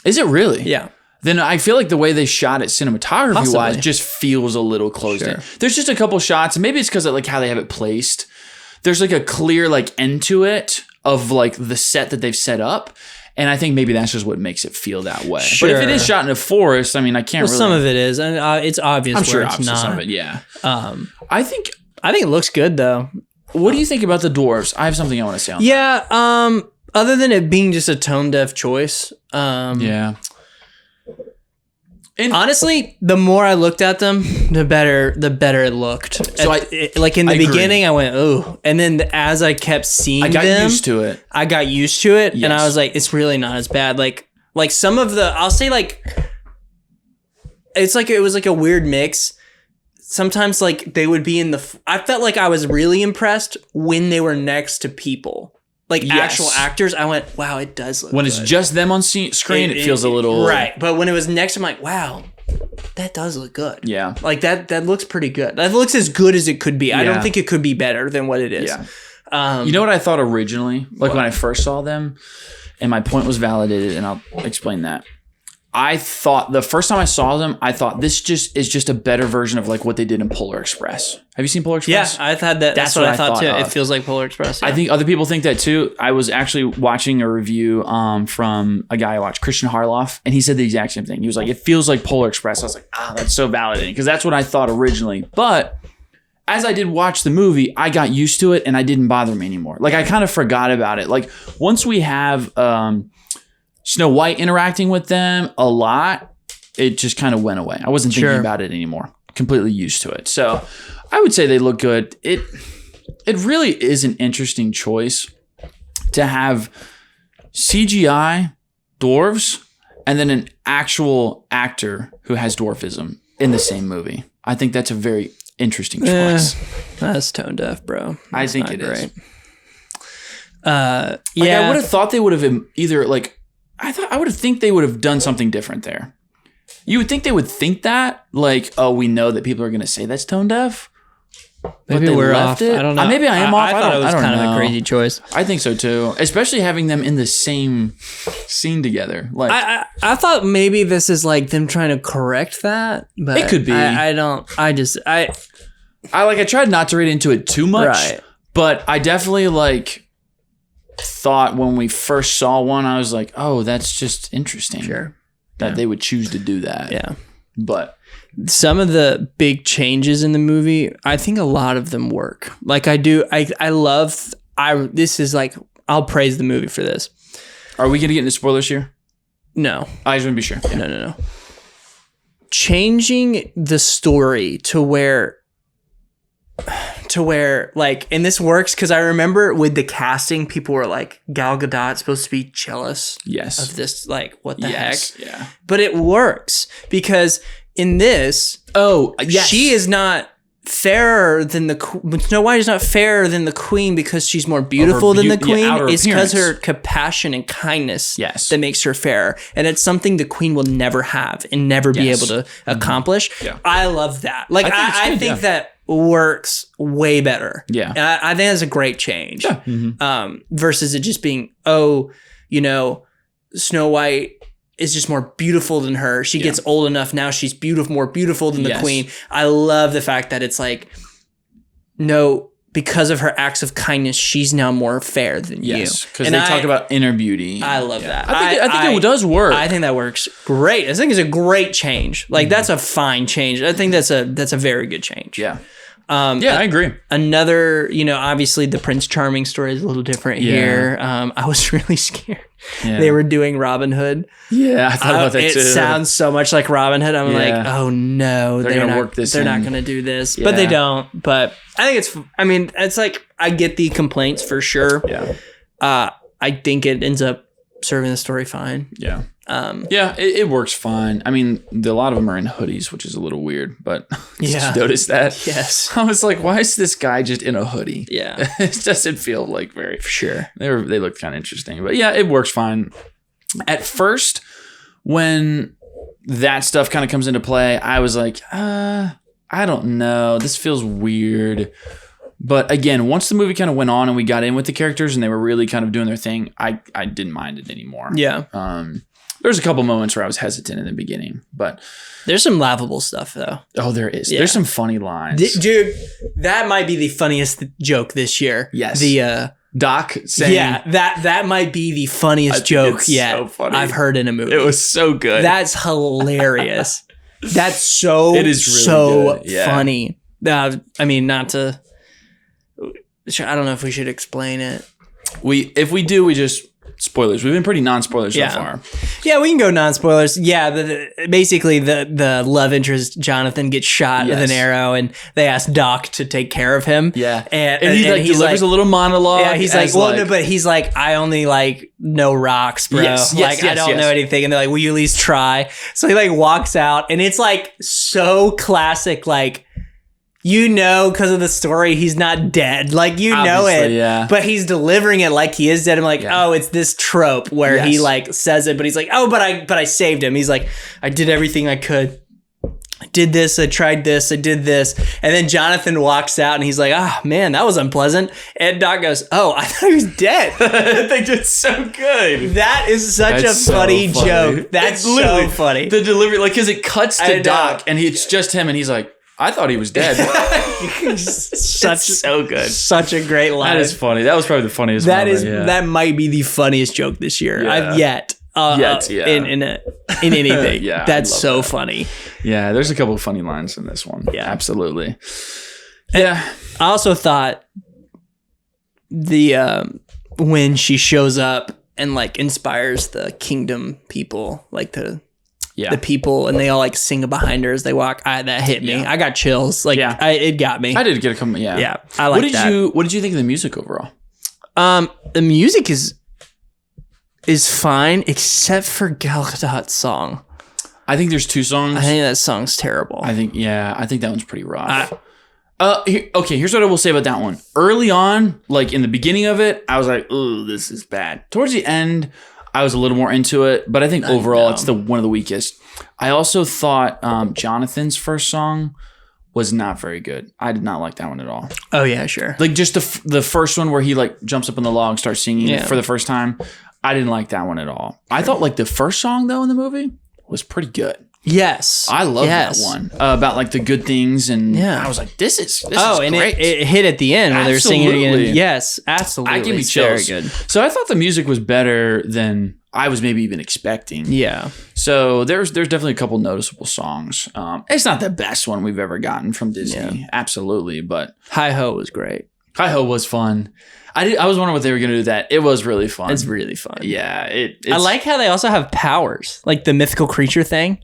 Is it really? Yeah. Then I feel like the way they shot it cinematography wise just feels a little closed in. There's just a couple shots, and maybe it's because of like how they have it placed. There's like a clear like end to it of like the set that they've set up. And I think maybe that's just what makes it feel that way. But if it is shot in a forest, I mean, I can't really. Some of it is. And it's obvious I'm sure it's not. Some of it, yeah. I think it looks good though. What do you think about the dwarves? I have something I want to say on that. Yeah, other than it being just a tone deaf choice. Yeah. And honestly, the more I looked at them, the better it looked. So like in the beginning, I went, "Oh," and then as I kept seeing them, I got used to it. Yes. And I was like, "It's really not as bad." Like some of the, I'll say like, it's like it was like a weird mix. Sometimes like they would be I felt like I was really impressed when they were next to people. Like actual actors, I went, wow, it does look when good. It's just them on screen, it feels a little... Right, but when it was next, I'm like, wow, that does look good. Yeah. Like that looks pretty good. That looks as good as it could be. Yeah. I don't think it could be better than what it is. Yeah. You know what I thought originally? Like when I first saw them, and my point was validated, and I'll explain that. I thought the first time I saw them, I thought this is just a better version of like what they did in Polar Express. Have you seen Polar Express? Yeah, I've had that. That's what I thought too. It feels like Polar Express. Yeah. I think other people think that too. I was actually watching a review from a guy I watched, Christian Harloff, and he said the exact same thing. He was like, it feels like Polar Express. I was like, that's so validating, because that's what I thought originally. But as I did watch the movie, I got used to it and it didn't bother me anymore. Like I kind of forgot about it. Like once we have Snow White interacting with them a lot, it just kind of went away. I wasn't thinking about it anymore. Completely used to it. So I would say they look good. It really is an interesting choice to have CGI dwarves and then an actual actor who has dwarfism in the same movie. I think that's a very interesting choice. That's tone deaf, bro. I think it is. Yeah. I would have thought they would have either like, I would think they would have done something different there. You would think they would think that, like, oh, we know that people are going to say that's tone deaf. Maybe we're off. I don't know. Maybe I am off. I thought it was kind of a crazy choice. I think so too, especially having them in the same scene together. Like I thought maybe this is like them trying to correct that, but it could be. I tried not to read into it too much, right. But I definitely like thought when we first saw one, I was like, oh, that's just interesting. Sure. That they would choose to do that. Yeah. But some of the big changes in the movie, I think a lot of them work. Like this is like, I'll praise the movie for this. Are we going to get into spoilers here? No. I just want to be sure. Yeah. No. Changing the story to where like, and this works because I remember with the casting, people were like, Gal Gadot's supposed to be jealous of this, like, what the heck? Yeah. But it works because in this, she is not fairer than Snow White is not fairer than the queen because she's more beautiful than the queen. It's because her compassion and kindness that makes her fairer. And it's something the queen will never have and never be able to accomplish. Yeah. I love that. Like, I think that works way better. Yeah. And I think that's a great change. Yeah. Mm-hmm. Versus it just being, Snow White is just more beautiful than her. She gets old enough now. She's more beautiful than the queen. I love the fact that it's like, no, because of her acts of kindness, she's now more fair than you. Yes, because they talk about inner beauty. I love that. I think it does work. I think that works great. I think it's a great change. Like, that's a fine change. I think that's a very good change. Yeah. I agree. Another, obviously the Prince Charming story is a little different here. I was really scared. Yeah. They were doing Robin Hood. Yeah, I thought about that too. It sounds so much like Robin Hood. I'm like, oh no, they're gonna work this. They're not gonna do this, but they don't. But I think it's like, I get the complaints for sure. Yeah. I think it ends up serving the story fine. Yeah. It works fine. I mean, a lot of them are in hoodies, which is a little weird, but did you notice that? Yes. I was like, why is this guy just in a hoodie? Yeah. It doesn't feel like very... For sure. They looked kind of interesting, but yeah, it works fine. At first, when that stuff kind of comes into play, I was like, I don't know. This feels weird. But again, once the movie kind of went on and we got in with the characters and they were really kind of doing their thing, I didn't mind it anymore. Yeah. There's a couple moments where I was hesitant in the beginning, but there's some laughable stuff though. Oh, there is. Yeah. There's some funny lines. Dude, that might be the funniest joke this year. Yes. The Doc saying, that might be the funniest joke so I've heard in a movie. It was so good. That's hilarious. That's so it is really good. Funny. I mean, not to. I don't know if we should explain it. If we do, we just spoilers. We've been pretty non-spoilers so far. Yeah, we can go non-spoilers. Yeah, basically the love interest Jonathan gets shot with an arrow, and they ask Doc to take care of him. Yeah, and he delivers a little monologue. Yeah, he's like, no, but he's like, I only know rocks, bro. I don't know anything. And they're like, will you at least try? So he walks out, and it's so classic, because of the story, he's not dead. You know it. Yeah. But he's delivering it like he is dead. I'm like, oh, it's this trope where he says it, but he's like, oh, but I saved him. He's like, I did everything I could. I did this. I tried this. I did this. And then Jonathan walks out and he's like, man, that was unpleasant. And Doc goes, oh, I thought he was dead. They did so good. That is such a funny joke. That's so funny. The delivery, because it cuts to Doc and it's just him and he's like, I thought he was dead. So good. Such a great line. That is funny. That was probably the funniest moment. That might be the funniest joke this year. I've yet. In anything. That's so funny. Yeah, there's a couple of funny lines in this one. Yeah, absolutely. I also thought when she shows up and inspires the kingdom people, the people, and they all sing behind her as they walk. That hit me. I got chills. It got me. I did get a couple. Yeah, yeah. I like that. What did you think of the music overall? The music is fine except for Gal Gadot's song. I think there's two songs. I think that song's terrible. I think that one's pretty rough. Here's what I will say about that one. Early on, in the beginning of it, I was like, "Ooh, this is bad." Towards the end, I was a little more into it, but I think overall it's one of the weakest. I also thought Jonathan's first song was not very good. I did not like that one at all. Oh yeah, sure. Like just the first one where he like jumps up on the log, starts singing for the first time. I didn't like that one at all. I thought like the first song though in the movie was pretty good. Yes, I love that one about like the good things, and I was like, this is and great. It hit at the end when they're singing it again. Yes, absolutely. I give me chills. Very good. So I thought the music was better than I was maybe even expecting. Yeah. So there's definitely a couple noticeable songs. It's not the best one we've ever gotten from Disney, absolutely, but Hi Ho was great. Hi Ho was fun. I was wondering what they were going to do with that. It was really fun. It's really fun. Yeah. I like how they also have powers, like the mythical creature thing,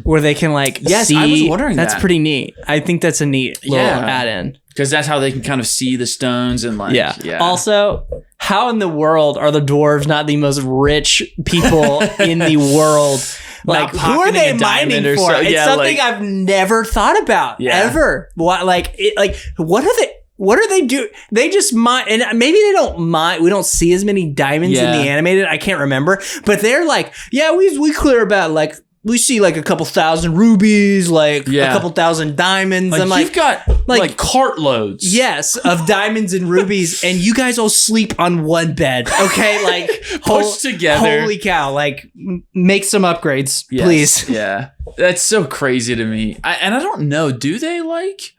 where they can like see. I was wondering that's pretty neat. I think that's a neat little add-in. Because that's how they can kind of see the stones and like. Yeah. Also, how in the world are the dwarves not the most rich people in the world? Like, who are they mining for? It's something I've never thought about ever. What what are they? What are they do? They just mine, and maybe they don't mine. We don't see as many diamonds in the animated. I can't remember, but they're like, we clear about like we see like a couple thousand rubies, like a couple thousand diamonds. I'm like, you've got like cartloads. Yes, of diamonds and rubies, and you guys all sleep on one bed. Okay, like pushed together. Holy cow! Like make some upgrades, please. Yeah, that's so crazy to me. I don't know. Do they like?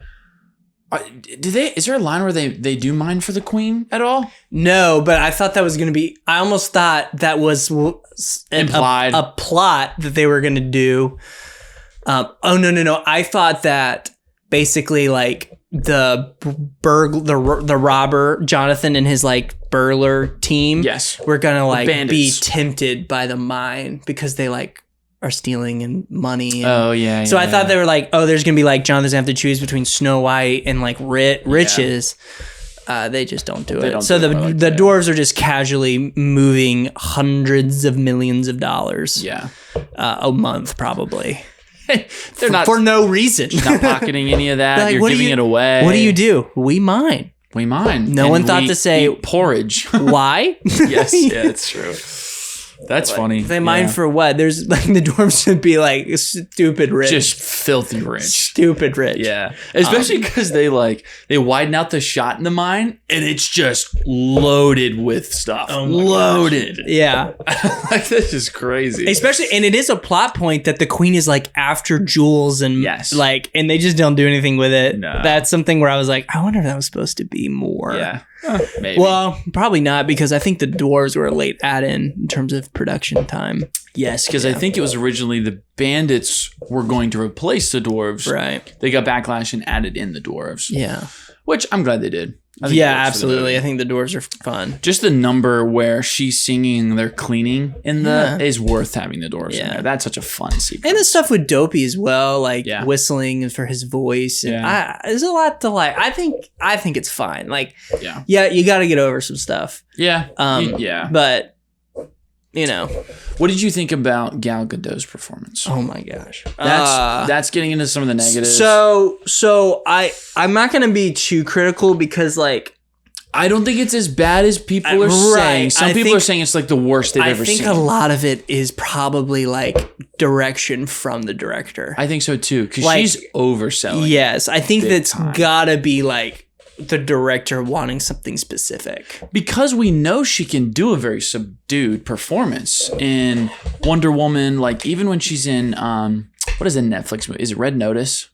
Is there a line where they do mine for the queen at all? No, but I thought that was going to be. I almost thought that was implied a plot that they were going to do. No. I thought that basically like the robber Jonathan and his like burglar team. Yes, were going to like be tempted by the mine because they like are stealing and money. And, so I thought they were like, there's gonna be like Jonathan's have to choose between Snow White and like riches. They just don't do it. So the dwarves are just casually moving hundreds of millions of dollars. A month probably. They're not for no reason. Not pocketing any of that. Like, you're giving it away. What do? We mine. No one thought to say porridge. Why? Yes, it's true. That's funny. They mine for what? There's like the dwarves should be like stupid rich. Just filthy rich. Stupid rich. Yeah. Especially because they widen out the shot in the mine and it's just loaded with stuff. Loaded. Gosh. Yeah. Like this is crazy. Especially, and it is a plot point that the queen is like after jewels and like, and they just don't do anything with it. No. That's something where I was like, I wonder if that was supposed to be more. Yeah. Maybe. Well, probably not because I think the dwarves were a late add-in terms of production time. Yes, because I think it was originally the bandits were going to replace the dwarves. Right. They got backlash and added in the dwarves. Yeah. Which I'm glad they did. Absolutely. I think the dwarves are fun. Just the number where she's singing, they're cleaning in is worth having the dwarves in there. That's such a fun sequence. And the stuff with Dopey as well, like whistling for his voice. And there's a lot to like. I think it's fine. Like, you got to get over some stuff. Yeah. But you know, what did you think about Gal Gadot's performance? Oh my gosh, that's getting into some of the negatives. So I'm not gonna be too critical because like I don't think it's as bad as people are saying. Some people are saying it's like the worst they've ever seen. I think a lot of it is probably like direction from the director. I think so too because she's overselling. Yes, I think that's gotta be like the director wanting something specific because we know she can do a very subdued performance in Wonder Woman. Like even when she's in what is a Netflix movie? Is it Red Notice?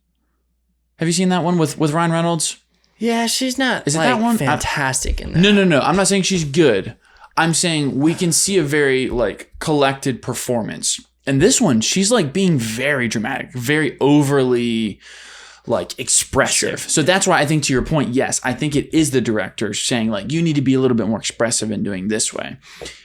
Have you seen that one with Ryan Reynolds? Yeah, she's not. Is it that one? Fantastic in that. No. I'm not saying she's good. I'm saying we can see a very like collected performance. And this one, she's like being very dramatic, very overly like expressive. So that's why I think to your point, yes, I think it is the director saying like, you need to be a little bit more expressive in doing this way.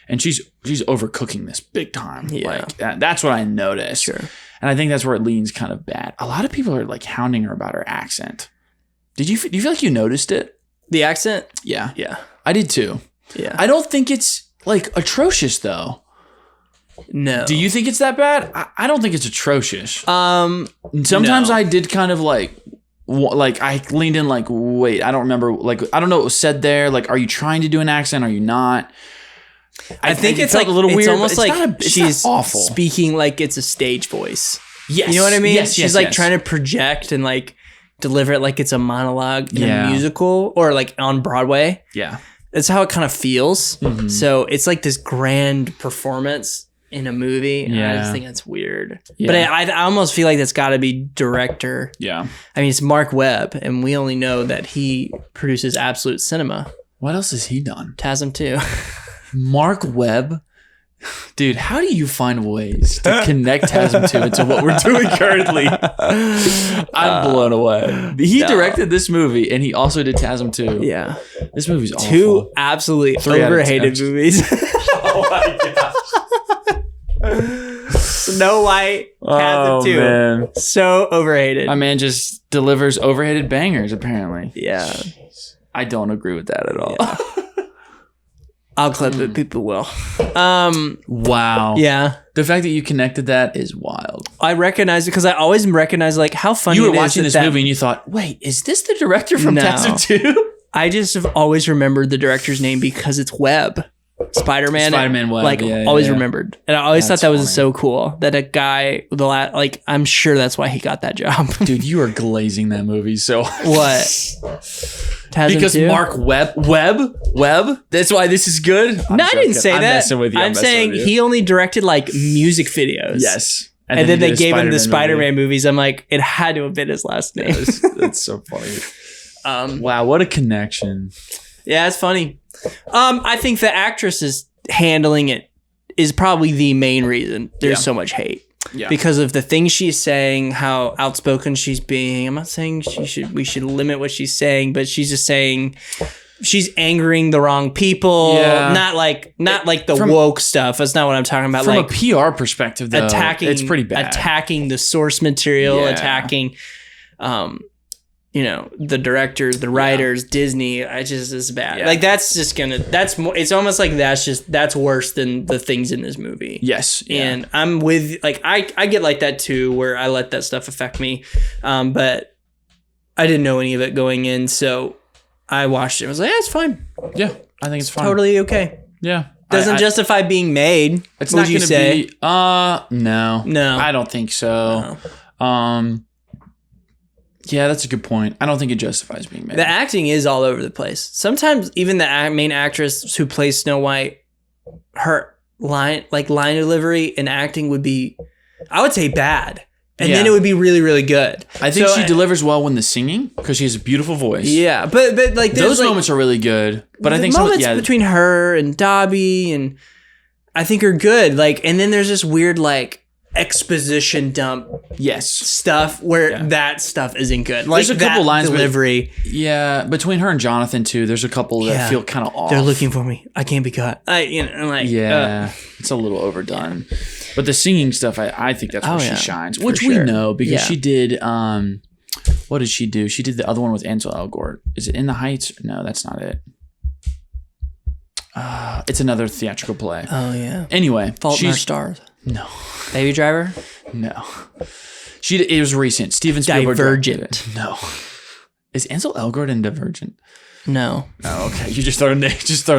And she's overcooking this big time. Yeah. Like that's what I noticed. Sure. And I think that's where it leans kind of bad. A lot of people are like hounding her about her accent. Do you feel like you noticed it? The accent? Yeah. Yeah. I did too. Yeah. I don't think it's like atrocious though. No. Do you think it's that bad? I don't think it's atrocious. Sometimes I did kind of like I leaned in like, wait, I don't remember. Like, I don't know what was said there. Like, are you trying to do an accent? Are you not? I think it's like a little weird. It's almost like she's awful speaking like it's a stage voice. Yes. You know what I mean? Yes, she's like trying to project and like deliver it like it's a monologue in a musical or like on Broadway. Yeah. That's how it kind of feels. Mm-hmm. So it's like this grand performance in a movie. And I just think that's weird. Yeah. But I almost feel like that's got to be director. Yeah. I mean, it's Mark Webb, and we only know that he produces Absolute Cinema. What else has he done? TASM 2. Mark Webb? Dude, how do you find ways to connect TASM 2 into what we're doing currently? I'm blown away. He directed this movie, and he also did TASM 2. Yeah. This movie's awful. 2 absolutely overhated movies. Oh my gosh. Snow White, TASM 2. Man. So overhated. My man just delivers overhated bangers, apparently. Yeah. Jeez. I don't agree with that at all. Yeah. I'll clip it. People will. Wow. Yeah. The fact that you connected that is wild. I recognize it because I always recognize like how funny you were watching this movie and you thought, wait, is this the director from TASM 2? I just have always remembered the director's name because it's Webb. Spider-Man Webb. Like always remembered. And I always thought that was so cool that a guy, like I'm sure that's why he got that job. Dude, you are glazing that movie so hard. What? Because 2? Mark Webb. That's why this is good. I didn't say that. Messing with you. I'm saying he only directed like music videos. Yes. And then they gave him the Spider-Man movies. I'm like, it had to have been his last name. That's so funny. Wow, what a connection. Yeah, it's funny. I think the actress is handling it is probably the main reason there's so much hate. Yeah. Because of the things she's saying, how outspoken she's being. I'm not saying we should limit what she's saying, but she's just saying she's angering the wrong people. Yeah. Not like the woke stuff. That's not what I'm talking about. From like a PR perspective, though, it's pretty bad. Attacking the source material, attacking the directors, the writers, Disney. It's bad. Yeah. Like that's more, it's almost like that's worse than the things in this movie. Yes. Yeah. And I'm with, like, I get like that too, where I let that stuff affect me. But I didn't know any of it going in. So I watched it. I was like, it's fine. Yeah. I think it's fine. Totally okay. Yeah. Doesn't justify being made. It's not going to be, no, I don't think so. No. Yeah, that's a good point. I don't think it justifies being made. The acting is all over the place. Sometimes even the main actress who plays Snow White, her line delivery and acting would be, I would say, bad. And then it would be really, really good. I think she delivers well when the singing, because she has a beautiful voice. Yeah, but like those moments are really good. But I think moments between her and Dobby and I think are good. Like, and then there's this weird like exposition dump stuff where that stuff isn't good. Like, there's a couple lines delivery. Between her and Jonathan too, there's a couple that feel kind of off. They're looking for me. I can't be caught. It's a little overdone. But the singing stuff, I think that's where she shines, which we know because she did. What did she do? She did the other one with Ansel Elgort. Is it In the Heights? No, that's not it. It's another theatrical play. Oh yeah. Anyway, Fault in Our Stars. No. Baby Driver? No. It was recent. Steven Spielberg. Divergent. No. Is Ansel Elgort in Divergent? No. Oh, okay. You just throwing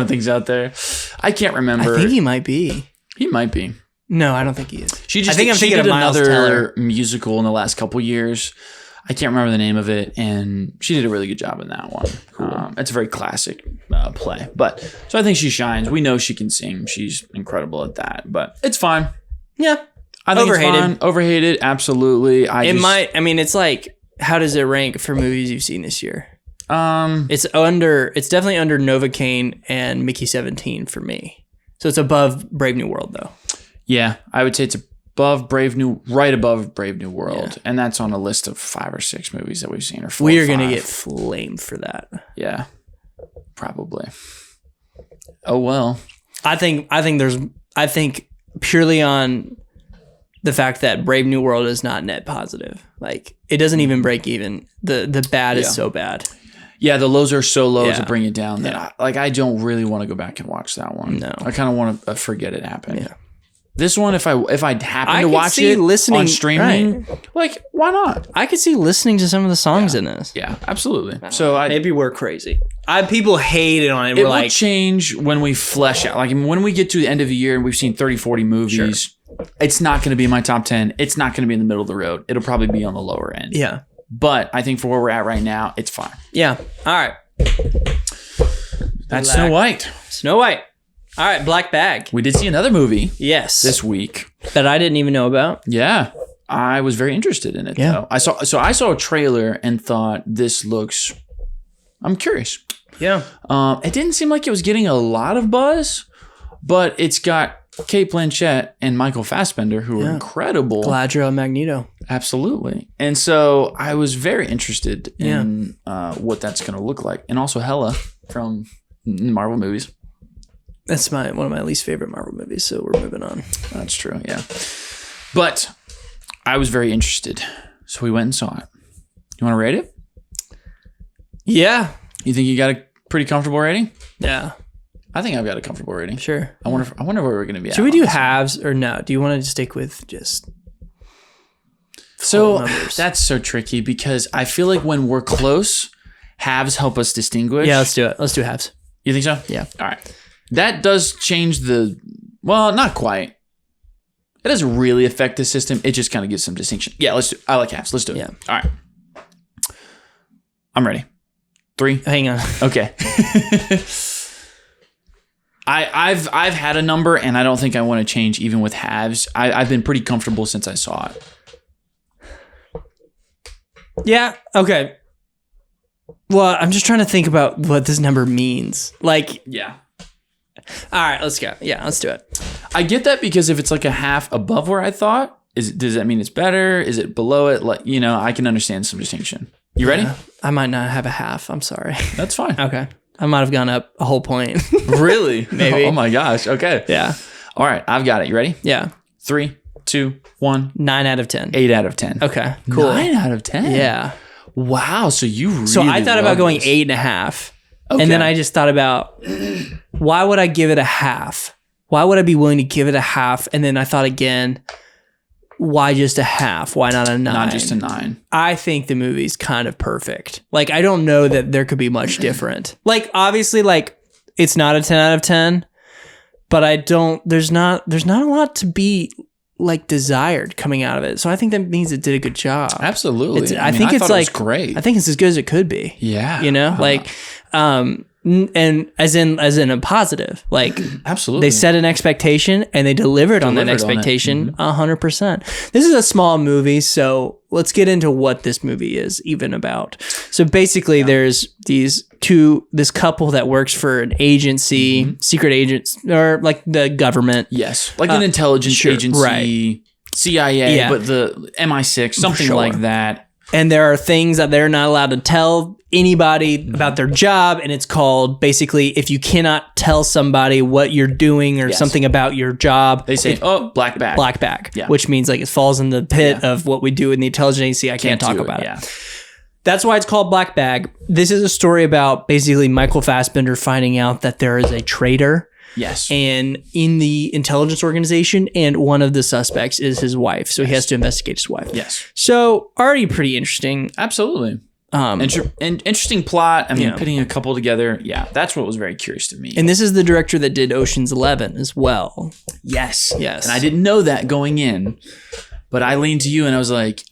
things out there. I can't remember. I think he might be. He might be. No, I don't think he is. She did another musical in the last couple years. I can't remember the name of it, and she did a really good job in that one. Cool. It's a very classic play. So I think she shines. We know she can sing. She's incredible at that, but it's fine. Yeah. I think it's fine. Overhated, absolutely. It's like, how does it rank for movies you've seen this year? It's definitely under Novocaine and Mickey 17 for me. So it's above Brave New World though. Yeah, I would say it's right above Brave New World. And that's on a list of 5 or 6 movies that we've seen, or 4 We are going to get flamed for that. Yeah, probably. Oh, well. I think purely on the fact that Brave New World is not net positive. Like, it doesn't even break even. The bad is so bad. Yeah, the lows are so low to bring it down that I don't really want to go back and watch that one. No. I kind of want to forget it happened. Yeah. This one, if I happen to watch it on streaming, like, why not? I could see listening to some of the songs in this. Yeah, absolutely. So maybe we're crazy. People hated on it. It will change when we flesh out. Like, when we get to the end of the year and we've seen 30, 40 movies, it's not going to be in my top 10. It's not going to be in the middle of the road. It'll probably be on the lower end. Yeah. but I think for where we're at right now, it's fine. Yeah. All right. That's Snow White. Snow White. All right, Black Bag. We did see another movie. Yes. This week that I didn't even know about. Yeah. I was very interested in it though. I saw a trailer and thought I'm curious. Yeah. It didn't seem like it was getting a lot of buzz, but it's got Cate Blanchett and Michael Fassbender, who are incredible. Galadriel and Magneto. Absolutely. And so I was very interested in what that's going to look like. And also Hela from Marvel movies. That's one of my least favorite Marvel movies, so we're moving on. That's true, yeah. But I was very interested, so we went and saw it. You want to rate it? Yeah. You think you got a pretty comfortable rating? Yeah. I think I've got a comfortable rating. Sure. I wonder where we're going to be at. Should we do halves or no? Do you want to stick with just... So that's so tricky because I feel like when we're close, halves help us distinguish. Yeah, let's do it. Let's do halves. You think so? Yeah. All right. That does change well, not quite. It doesn't really affect the system. It just kind of gives some distinction. Yeah, I like halves. Let's do it. Yeah. All right. I'm ready. 3. Hang on. Okay. I've had a number and I don't think I want to change even with halves. I've been pretty comfortable since I saw it. Yeah. Okay. Well, I'm just trying to think about what this number means. Like, yeah. All right, let's go. Yeah, let's do it. I get that because if it's like a half above where I thought, does that mean it's better? Is it below it? Like, I can understand some distinction. You ready? I might not have a half. I'm sorry. That's fine. Okay. I might have gone up a whole point. Really? Maybe. Oh my gosh. Okay. Yeah. All right. I've got it. You ready? Yeah. 3, 2, 1. 9 out of 10. 8 out of 10. Okay. Cool. 9 out of 10. Yeah. Wow. So you really So I thought about going this. 8.5. Okay. And then I just thought about why would I give it a half? Why would I be willing to give it a half? And then I thought again, why just a half? Why not a 9? Not just a 9. I think the movie's kind of perfect. Like, I don't know that there could be much different. Like, obviously, like, it's not a 10 out of 10, but there's not a lot to be like desired coming out of it. So I think that means it did a good job. Absolutely. I think it's like, it was great. I think it's as good as it could be. Yeah. Like, and as in a positive, like absolutely, they set an expectation and they delivered on that expectation 100%. This is a small movie, so let's get into what this movie is even about. So basically, there's this couple that works for an agency, secret agents, or like the government. Yes, like an intelligence agency, right. CIA, but the MI6, something like that. And there are things that they're not allowed to tell anybody about their job. And it's called, basically, if you cannot tell somebody what you're doing or something about your job, they say, black bag. Black bag, which means like it falls in the pit of what we do in the intelligence agency. I can't talk about it. That's why it's called Black Bag. This is a story about basically Michael Fassbender finding out that there is a traitor. Yes. And in the intelligence organization, and one of the suspects is his wife. So he has to investigate his wife. Yes. So already pretty interesting. Absolutely. Interesting plot. I mean, putting a couple together. Yeah, that's what was very curious to me. And this is the director that did Ocean's 11 as well. Yes. And I didn't know that going in, but I leaned to you and I was like,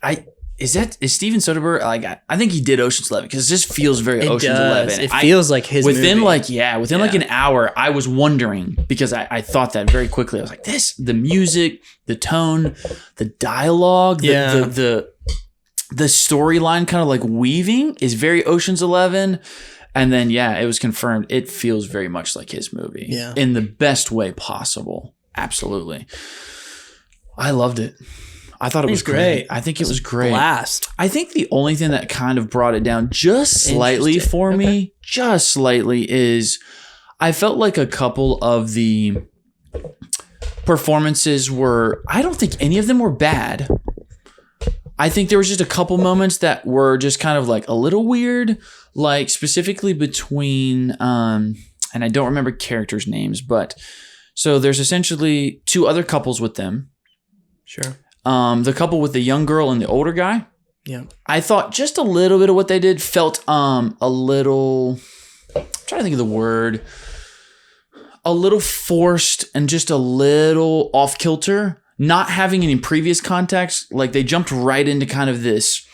is Steven Soderbergh? Like, I think he did Ocean's 11 because this feels very Ocean's 11. It feels like his within movie. Like an hour. I was wondering because I thought that very quickly. I was like, the music, the tone, the dialogue, the storyline kind of like weaving is very Ocean's 11. And then it was confirmed. It feels very much like his movie in the best way possible. Absolutely, I loved it. I thought it was great. I think it was great. Blast. I think the only thing that kind of brought it down just slightly for me, just slightly, is I felt like a couple of the performances I don't think any of them were bad. I think there was just a couple moments that were just kind of like a little weird, like specifically between, and I don't remember characters' names, but so there's essentially 2 other couples with them. Sure. The couple with the young girl and the older guy. Yeah. I thought just a little bit of what they did felt a little, I'm trying to think of the word, a little forced and just a little off kilter, not having any previous context. Like they jumped right into kind of this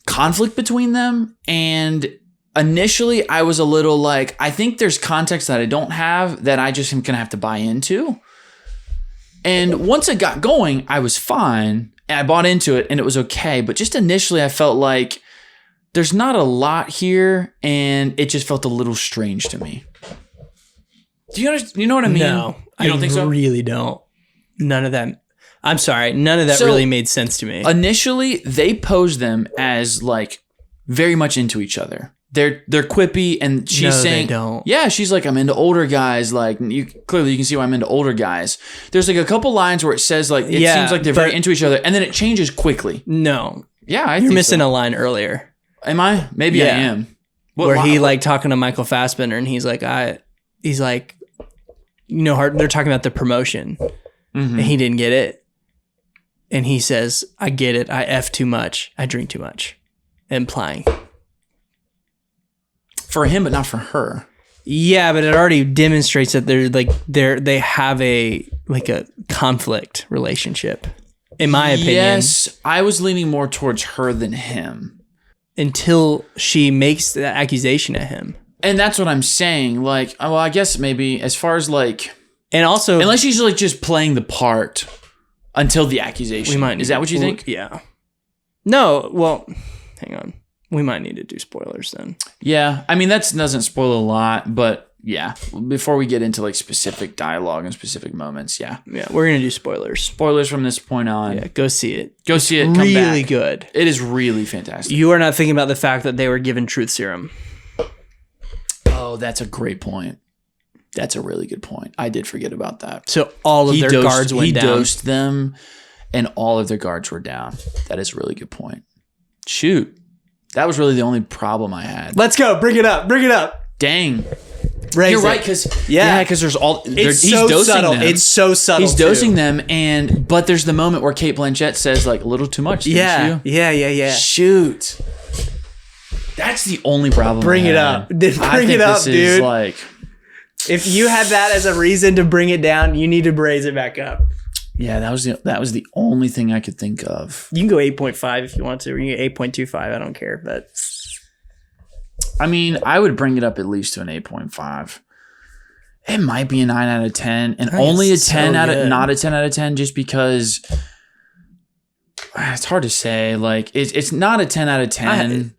conflict between them. And initially I was a little like, I think there's context that I don't have that I just am going to have to buy into. And once it got going, I was fine and I bought into it and it was okay. But just initially I felt like there's not a lot here and it just felt a little strange to me. Do you understand? You know what I mean? No, you don't think so? I really don't. None of that. I'm sorry. None of that really made sense to me. Initially, they posed them as like very much into each other. They're quippy, and she's saying, they don't. "Yeah, she's like, I'm into older guys. Like, you can see why I'm into older guys." There's like a couple lines where it says like it seems like they're very into each other, and then it changes quickly. No, yeah, you're missing a line earlier. Am I? Maybe I am. Where he like talking to Michael Fassbender, and he's like, they're talking about the promotion, and he didn't get it. And he says, I get it. I F too much. I drink too much. Implying. For him, but not for her. Yeah, but it already demonstrates that they have a conflict relationship. In my opinion. Yes, I was leaning more towards her than him. Until she makes that accusation at him. And that's what I'm saying. Like, well, I guess maybe as far as like... And also... Unless she's like just playing the part... Until the accusation. Is that what you think? Yeah. No, well, hang on. We might need to do spoilers then. Yeah. I mean, that doesn't spoil a lot, but yeah. Before we get into like specific dialogue and specific moments, yeah. Yeah, we're going to do spoilers. Spoilers from this point on. Yeah, go see it. Go see it. Come really back. Good. It is really fantastic. You are not thinking about the fact that they were given truth serum. Oh, that's a great point. That's a really good point. I did forget about that. So all of their guards went down. He dosed them, and all of their guards were down. That is a really good point. Shoot. That was really the only problem I had. Let's go. Bring it up. Bring it up. Dang. You're right, because there's all... It's so subtle. It's so subtle, He's dosing them, but there's the moment where Cate Blanchett says, like, a little too much, didn't you? Yeah. Shoot. That's the only problem Bring it up. Bring it up, dude. Is like... If you had that as a reason to bring it down, you need to raise it back up. Yeah, that was the only thing I could think of. You can go 8.5 if you want to, or you can go 8.25. I don't care, but I mean, I would bring it up at least to an 8.5. It might be a 9 out of 10, and only a 10 not a 10 out of 10, just because it's hard to say. Like it's not a 10 out of 10.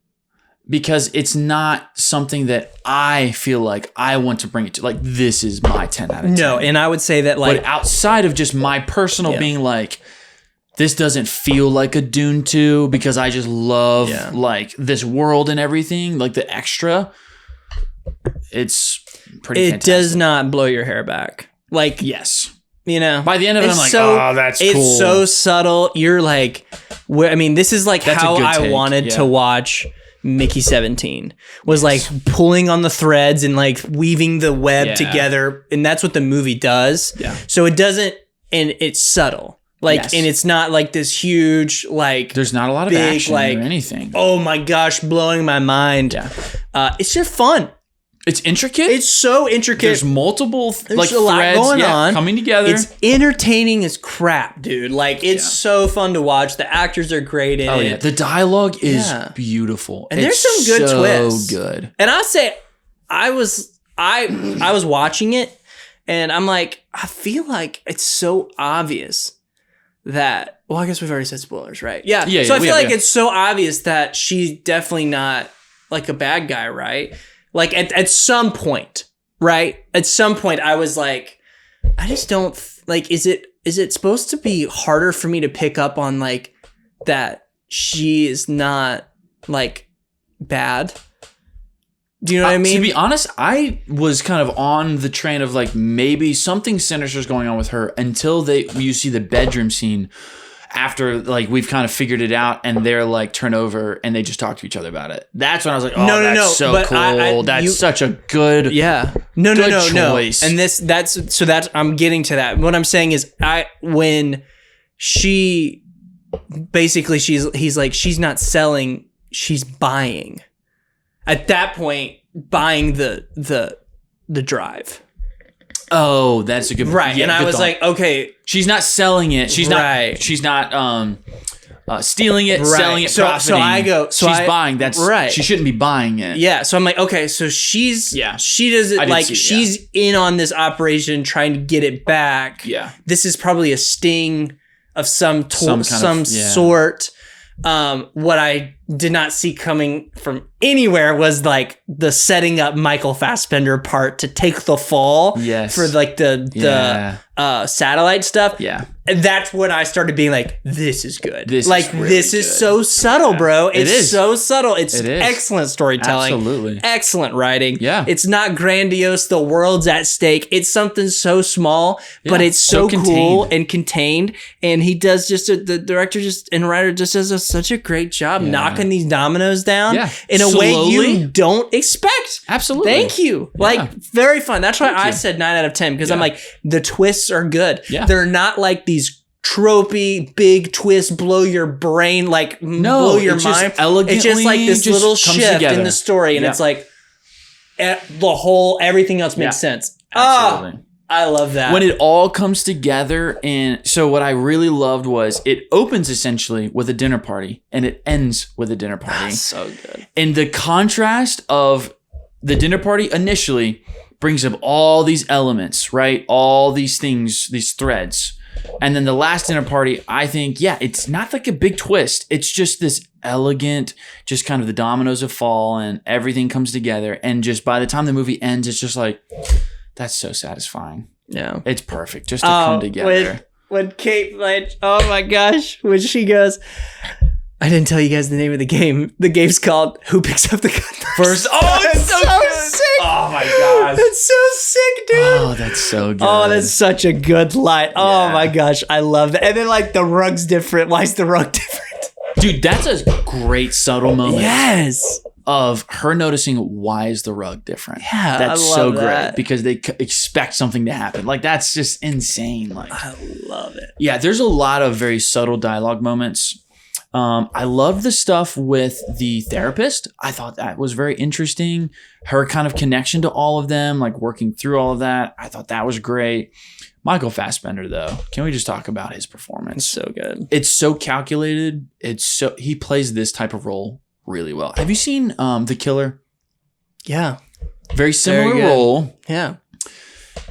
Because it's not something that I feel like I want to bring it to. Like, this is my 10 out of 10. No, and I would say that, like... But outside of just my personal being like, this doesn't feel like a Dune 2 because I just love, like, this world and everything. Like, the extra. It's pretty fantastic. It does not blow your hair back. Like... Yes. You know? By the end of it, I'm like, oh, that's cool. It's so subtle. You're like... I mean, this is like how I wanted to watch... Mickey 17 was like pulling on the threads and like weaving the web together, and that's what the movie does. Yeah. So it doesn't, and it's subtle, like, and it's not like this huge, like, there's not a lot of action or anything. Oh my gosh, blowing my mind. Yeah. It's just fun. It's intricate. It's so intricate. There's multiple There's a lot going on coming together. It's entertaining as crap, dude. Like, it's so fun to watch. The actors are great in it. The dialogue is beautiful. And there's some good twists. So good. And I'll say I was watching it and I'm like, I feel like it's so obvious that, well, I guess we've already said spoilers, right? Yeah. So I feel like it's so obvious that she's definitely not like a bad guy, right? Like at some point, right? At some point I was like, I just don't like, is it supposed to be harder for me to pick up on like that she is not like bad? Do you know what I mean? To be honest, I was kind of on the train of like maybe something sinister is going on with her until you see the bedroom scene after like we've kind of figured it out and they're like turn over and they just talk to each other about it. That's when I was like, oh, that's so cool. That's such a good choice. And that's I'm getting to that. What I'm saying is when she basically he's like, she's not selling, she's buying. At that point, buying the drive. Oh, that's a good point. Right. And I was like, okay. She's not selling it. She's not stealing it, selling it, profiting. So I go. So she's buying. That's right. She shouldn't be buying it. Yeah. So I'm like, okay. So she does it like she's in on this operation trying to get it back. Yeah. This is probably a sting of some sort. What I did not see coming from anywhere was like the setting up Michael Fassbender part to take the fall for like the satellite stuff. Yeah. And that's when I started being like, this is good. This is so subtle, bro. It's so subtle. It's excellent storytelling. Absolutely. Excellent writing. Yeah. It's not grandiose. The world's at stake. It's something so small, but it's so cool and contained. And he does the director and writer just does such a great job knocking these dominoes down in a way you don't expect. Absolutely. Thank you. Like, very fun. That's why I said 9 out of 10, because I'm like, the twists are good. Yeah. They're not like these tropey big twists, blow your brain, like blow your mind. It's just like this little shift in the story, and it's like everything else makes sense. Absolutely. I love that. When it all comes together. And so what I really loved was it opens essentially with a dinner party and it ends with a dinner party. That's so good. And the contrast of the dinner party initially brings up all these elements, right? All these things, these threads. And then the last dinner party, I think, it's not like a big twist. It's just this elegant, just kind of the dominoes have fallen, everything comes together. And just by the time the movie ends, it's just like, that's so satisfying. Yeah. It's perfect just to come together. When Kate, like, oh my gosh, when she goes, I didn't tell you guys the name of the game. The game's called Who Picks Up the Gun First. Oh, it's so good. Sick. Oh my gosh. That's so sick, dude. Oh, that's so good. Oh, that's such a good line. Oh my gosh, I love that. And then like the rug's different. Why is the rug different? Dude, that's a great subtle moment. Yes. Of her noticing why is the rug different. Yeah, that's I love so that. great because they expect something to happen. Like that's just insane. Like I love it. Yeah, there's a lot of very subtle dialogue moments. I love the stuff with the therapist. I thought that was very interesting. Her kind of connection to all of them, like working through all of that. I thought that was great. Michael Fassbender, though, can we just talk about his performance? It's so good. It's so calculated. He plays this type of role really well. Have you seen The Killer? Yeah. Very similar role. Yeah.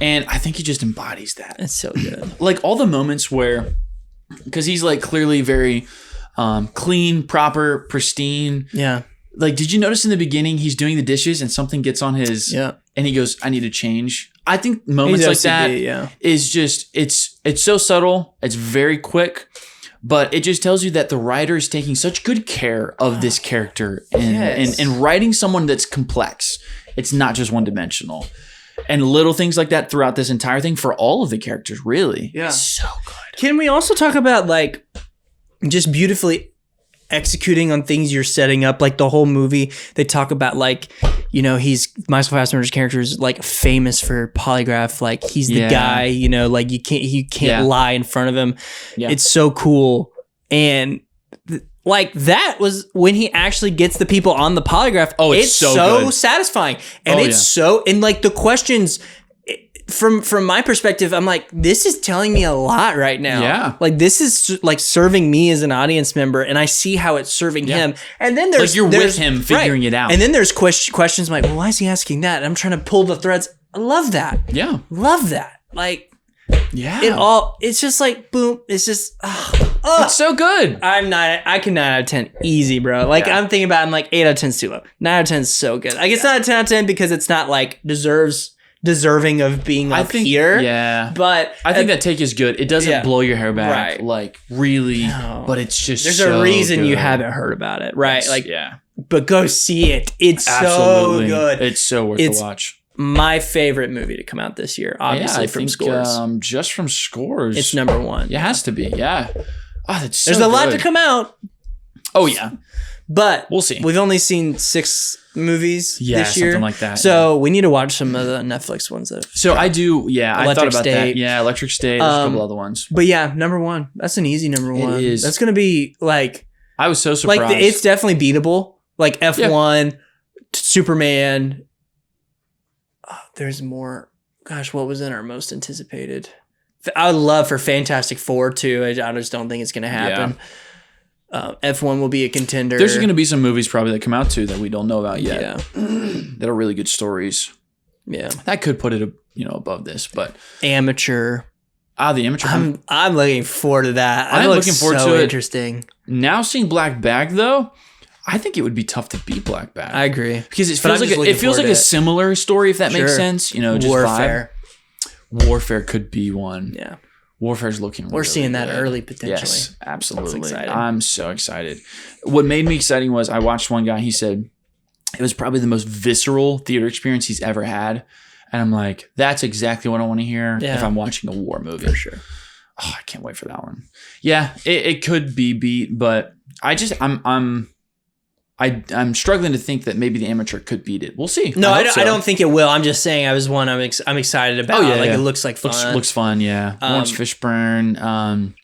And I think he just embodies that. It's so good. Like all the moments where, because he's like clearly very clean, proper, pristine. Yeah. Like, did you notice in the beginning he's doing the dishes and something gets on his and he goes, I need to change. I think moments like that is just it's so subtle, it's very quick, but it just tells you that the writer is taking such good care of this character and writing someone that's complex. It's not just one dimensional. And little things like that throughout this entire thing for all of the characters, really. Yeah. It's so good. Can we also talk about like just beautifully executing on things you're setting up? Like the whole movie, they talk about like, you know, Michael Fassbender's character is like famous for polygraph. Like he's the guy, you know, like you can't lie in front of him. Yeah. It's so cool. And like that was when he actually gets the people on the polygraph. Oh, it's so satisfying. And and like the questions from my perspective, I'm like, this is telling me a lot right now. Yeah. Like this is like serving me as an audience member, and I see how it's serving him. And then there's like you're with him figuring it out. And then there's questions like, well, why is he asking that? And I'm trying to pull the threads. I love that. Yeah. Love that. Like, it's just like boom. It's just it's so good. I can 9 out of 10 easy, bro. Like I'm thinking about it, I'm like 8 out of 10 is too low. 9 out of 10 is so good. I guess 9 out of 10 out of 10 because it's not like deserving of being up here. Yeah. But I think that take is good. It doesn't blow your hair back like really, but it's just there's a reason you haven't heard about it, right? It's, like but go see it. It's so good. It's so worth the watch. My favorite movie to come out this year, obviously from Scores. Just from Scores. It's number one. It has to be, yeah. Oh, that's so There's a lot to come out. Oh, yeah. But we'll see. We've only seen 6 movies this year. Something like that. So we need to watch some of the Netflix ones. I thought about that. Yeah, Electric State. There's a couple other ones. But yeah, number one. That's an easy number one. It is. That's going to be like... I was so surprised. Like, it's definitely beatable. Like F1, Superman... there's more. Gosh, what was in our most anticipated? I would love for Fantastic Four too. I just don't think it's going to happen. F1 will be a contender. There's going to be some movies probably that come out too that we don't know about yet. Yeah. That are really good stories. Yeah. That could put it, above this, but Amateur. the Amateur. I'm looking forward to that. I'm looking forward to it. Interesting. Now seeing Black Bag though, I think it would be tough to beat Black Bag. I agree. Because it feels like a similar story, if that makes sense. Just Warfare. Warfare could be one. Yeah. Warfare's looking We're really seeing that good. early potentially. Yes, absolutely. Exciting. I'm so excited. What made me exciting was I watched one guy, he said it was probably the most visceral theater experience he's ever had. And I'm like, that's exactly what I want to hear if I'm watching a war movie. For sure. Oh, I can't wait for that one. Yeah, it could be beat, but I'm struggling to think that maybe the Amateur could beat it. We'll see. No, I don't think it will. I'm just saying I'm excited about. Oh, yeah. It looks like fun. Looks fun, yeah. Lawrence Fishburne,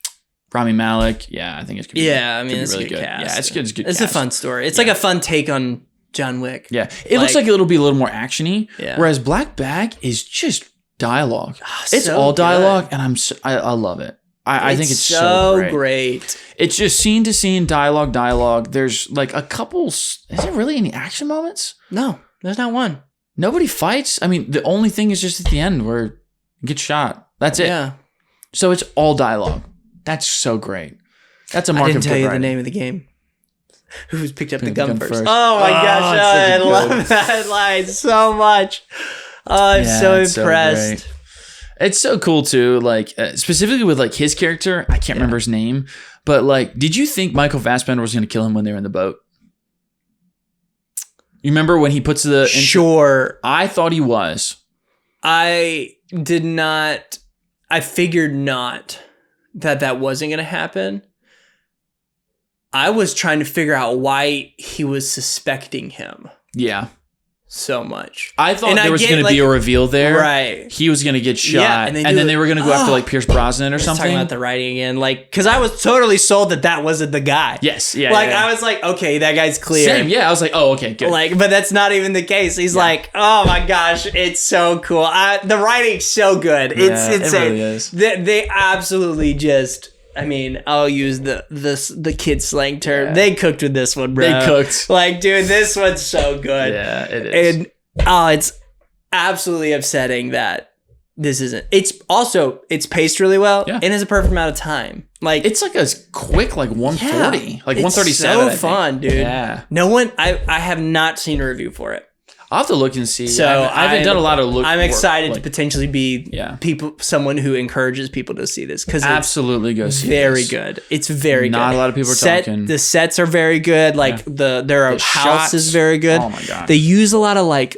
Rami Malek. Yeah, I think it's gonna be it's really good. Cast. Yeah, it's good. It's good. It's a fun story. It's like a fun take on John Wick. Yeah. It looks like it'll be a little more actiony. Yeah. Whereas Black Bag is just dialogue. It's so all dialogue, good. and I love it. I think it's so great. It's just scene to scene, dialogue. There's like a couple. Is there really any action moments? No, there's not one. Nobody fights. I mean, the only thing is just at the end where you get shot. That's it. Yeah. So it's all dialogue. That's so great. That's a mark I didn't of tell you writing. the name of the game. Who's picked up the Gun gun first? first. Oh my gosh, I love that line so much. I'm so impressed. So it's so cool too, like specifically with like his character. I can't remember his name, but like, did you think Michael Fassbender was going to kill him when they were in the boat? You remember when he puts the Sure. I thought he was. I did not. I figured not that wasn't going to happen. I was trying to figure out why he was suspecting him. Yeah. So much. I thought there was going to be a reveal there. Right. He was going to get shot. Yeah, and then they were going to go after like Pierce Brosnan or something. Talking about the writing again. Like, because I was totally sold that wasn't the guy. Yes. Yeah. Like, I was like, okay, that guy's clear. Same. Yeah. I was like, oh, okay, good. Like, but that's not even the case. He's like, oh my gosh, it's so cool. The writing's so good. It's insane. It really is. They absolutely just. I mean, I'll use the kid slang term. Yeah. They cooked with this one, bro. They cooked. Like, dude, this one's so good. Yeah, it is. And it's absolutely upsetting that this isn't. It's paced really well, and it's a perfect amount of time. Like, it's like a quick, like 140, like 137. It's so fun, dude. Yeah. No one. I have not seen a review for it. I'll have to look and see. So I haven't done a lot of look. I'm excited to potentially be someone who encourages people to see this because absolutely go see. Very this. good. It's very Not good. a lot of people are talking. The sets are very good. Like the house is very good. Oh my god. They use a lot of like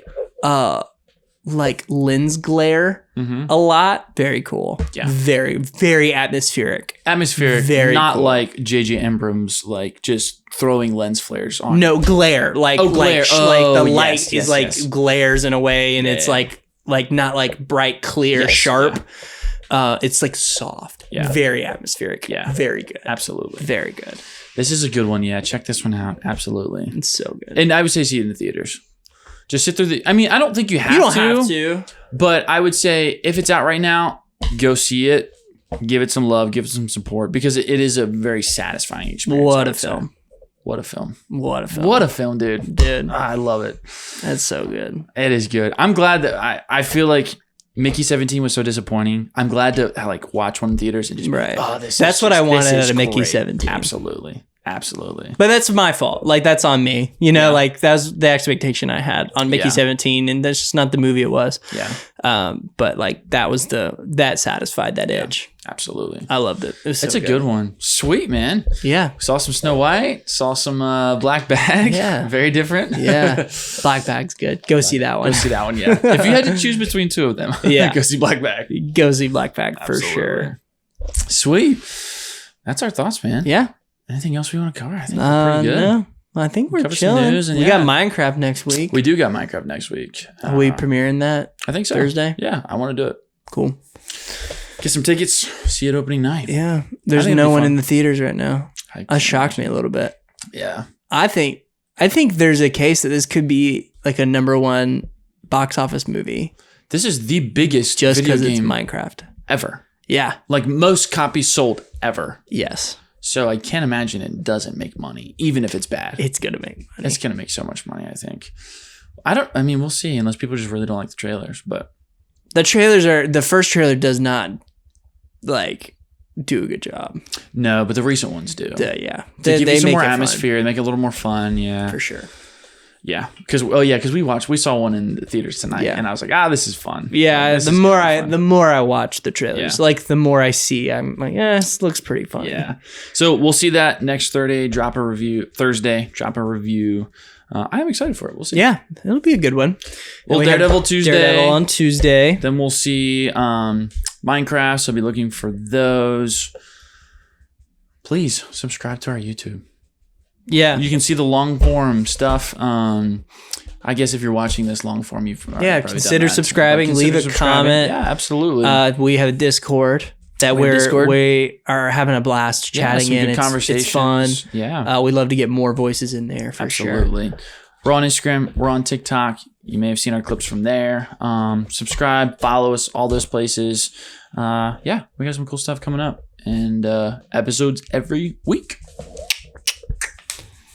lens glare a lot. Very cool. Yeah. Very, very atmospheric. Very not cool. Like J.J. Abrams, like just throwing lens flares on. No, glare. Like, glare. Like the light is like glares in a way, and it's like not like bright, clear, sharp. Yeah. It's like soft. Yeah. Very atmospheric. Yeah. Very good. Absolutely. Very good. This is a good one. Yeah. Check this one out. Absolutely. It's so good. And I would say see it in the theaters. Just sit through I mean, I don't think you have to. You don't have to. But I would say if it's out right now, go see it. Give it some love. Give it some support. Because it is a very satisfying experience. What a film. What a film. What a film. What a film, dude. Dude. I love it. That's so good. It is good. I'm glad that I feel like Mickey 17 was so disappointing. I'm glad to like watch one in theaters and just be like, oh, that's what I wanted out of Mickey 17. Absolutely. But that's my fault. Like, that's on me. You know, like that was the expectation I had on Mickey 17, and that's just not the movie it was. Yeah. But like that satisfied that itch. Absolutely. I loved it. It's a good one. Sweet, man. Yeah. Saw some Snow White. Saw some Black Bag. Yeah. Very different. Yeah. Black Bag's good. Go see that one. Go see that one. Yeah. If you had to choose between two of them, go see Black Bag. Go see Black Bag for sure. Sweet. That's our thoughts, man. Yeah. Anything else we want to cover? I think we're pretty good. No. I think we're chilling. We got Minecraft next week. We do got Minecraft next week. Are we premiering that? I think so. Thursday? Yeah, I want to do it. Cool. Get some tickets. See it opening night. Yeah. There's no one in the theaters right now. That shocked me a little bit. Yeah. I think there's a case that this could be like a #1 box office movie. This is the biggest just video because game it's Minecraft ever. Yeah. Like most copies sold ever. Yes. So I can't imagine it doesn't make money, even if it's bad. It's gonna make money. It's gonna make so much money, I think. We'll see, unless people just really don't like the trailers. But the first trailer does not like do a good job. No, but the recent ones do. Yeah. They give you some more atmosphere. They make it a little more fun. Yeah. For sure. Yeah. Because we saw one in the theaters tonight, and I was like, this is fun. Yeah. The more I watch the trailers, like the more I see, I'm like, this looks pretty fun. Yeah. So we'll see that next Thursday. Drop a review. I am excited for it. We'll see. Yeah, it'll be a good one. Well, Daredevil Tuesday. Daredevil on Tuesday. Then we'll see Minecraft. So I'll be looking for those. Please subscribe to our YouTube. Yeah. You can see the long form stuff. I guess if you're watching this long form, you've consider subscribing. Leave a comment. Yeah, absolutely. We have a Discord. We are having a blast chatting in. It's fun. Yeah. We'd love to get more voices in there for sure. Absolutely. We're on Instagram. We're on TikTok. You may have seen our clips from there. Subscribe, follow us, all those places. We got some cool stuff coming up. And episodes every week.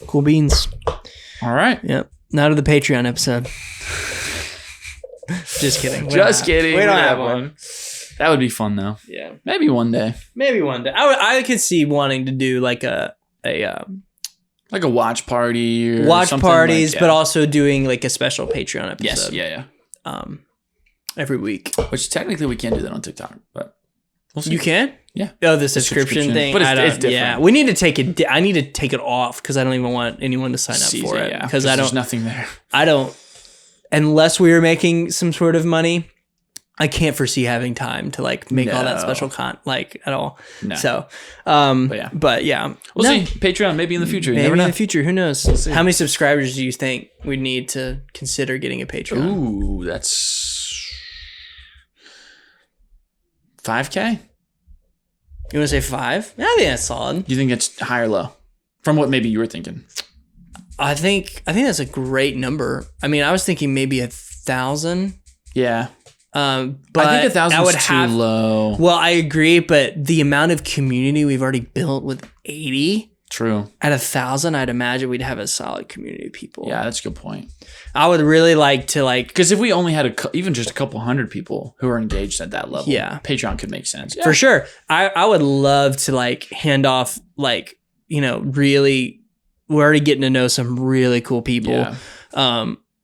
Cool beans. All right. Yep. Now to the Patreon episode. Just kidding. Just kidding. We don't have one. That would be fun though. Yeah. Maybe one day. I could see wanting to do like a watch party or watch something parties, but also doing like a special Patreon episode. Yes. Yeah. Every week. Which technically we can't do that on TikTok, but we'll see. You can? Yeah. Oh, the subscription thing. But it's different. Yeah. We need to take it. I need to take it off because I don't even want anyone to sign up for it. Because there's nothing there. I don't. Unless we were making some sort of money, I can't foresee having time to like make all that special at all. No. So, but yeah. We'll see. Patreon, maybe in the future. Maybe in the future. Who knows? We'll How many subscribers do you think we need to consider getting a Patreon? Ooh, that's 5K? You want to say 5? Yeah, I think that's solid. Do you think it's high or low? From what maybe you were thinking. I think that's a great number. I mean, I was thinking maybe 1,000. Yeah. But I think 1,000 is too low. Well, I agree, but the amount of community we've already built with 80. True. At 1,000, I'd imagine we'd have a solid community of people. Yeah, that's a good point. I would really like to because if we only had even just a couple hundred people who are engaged at that level, Patreon could make sense. Yeah. For sure. I would love to hand off really, we're already getting to know some really cool people. Yeah.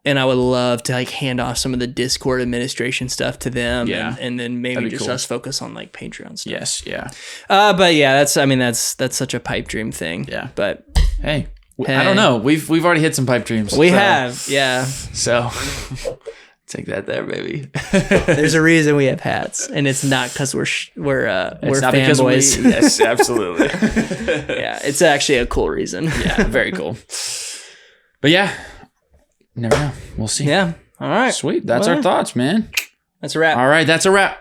And I would love to hand off some of the Discord administration stuff to them. Yeah. And then maybe just us focus on Patreon stuff. Yes. Yeah. But yeah, that's such a pipe dream thing. Yeah. But hey, I don't know. We've already hit some pipe dreams. We have. Yeah. So take that there, baby. There's a reason we have hats, and it's not because we're fanboys. Yes, absolutely. Yeah. It's actually a cool reason. Yeah. Very cool. But yeah. Never know. We'll see. Yeah. All right. Sweet. That's our thoughts, man. That's a wrap. All right. That's a wrap.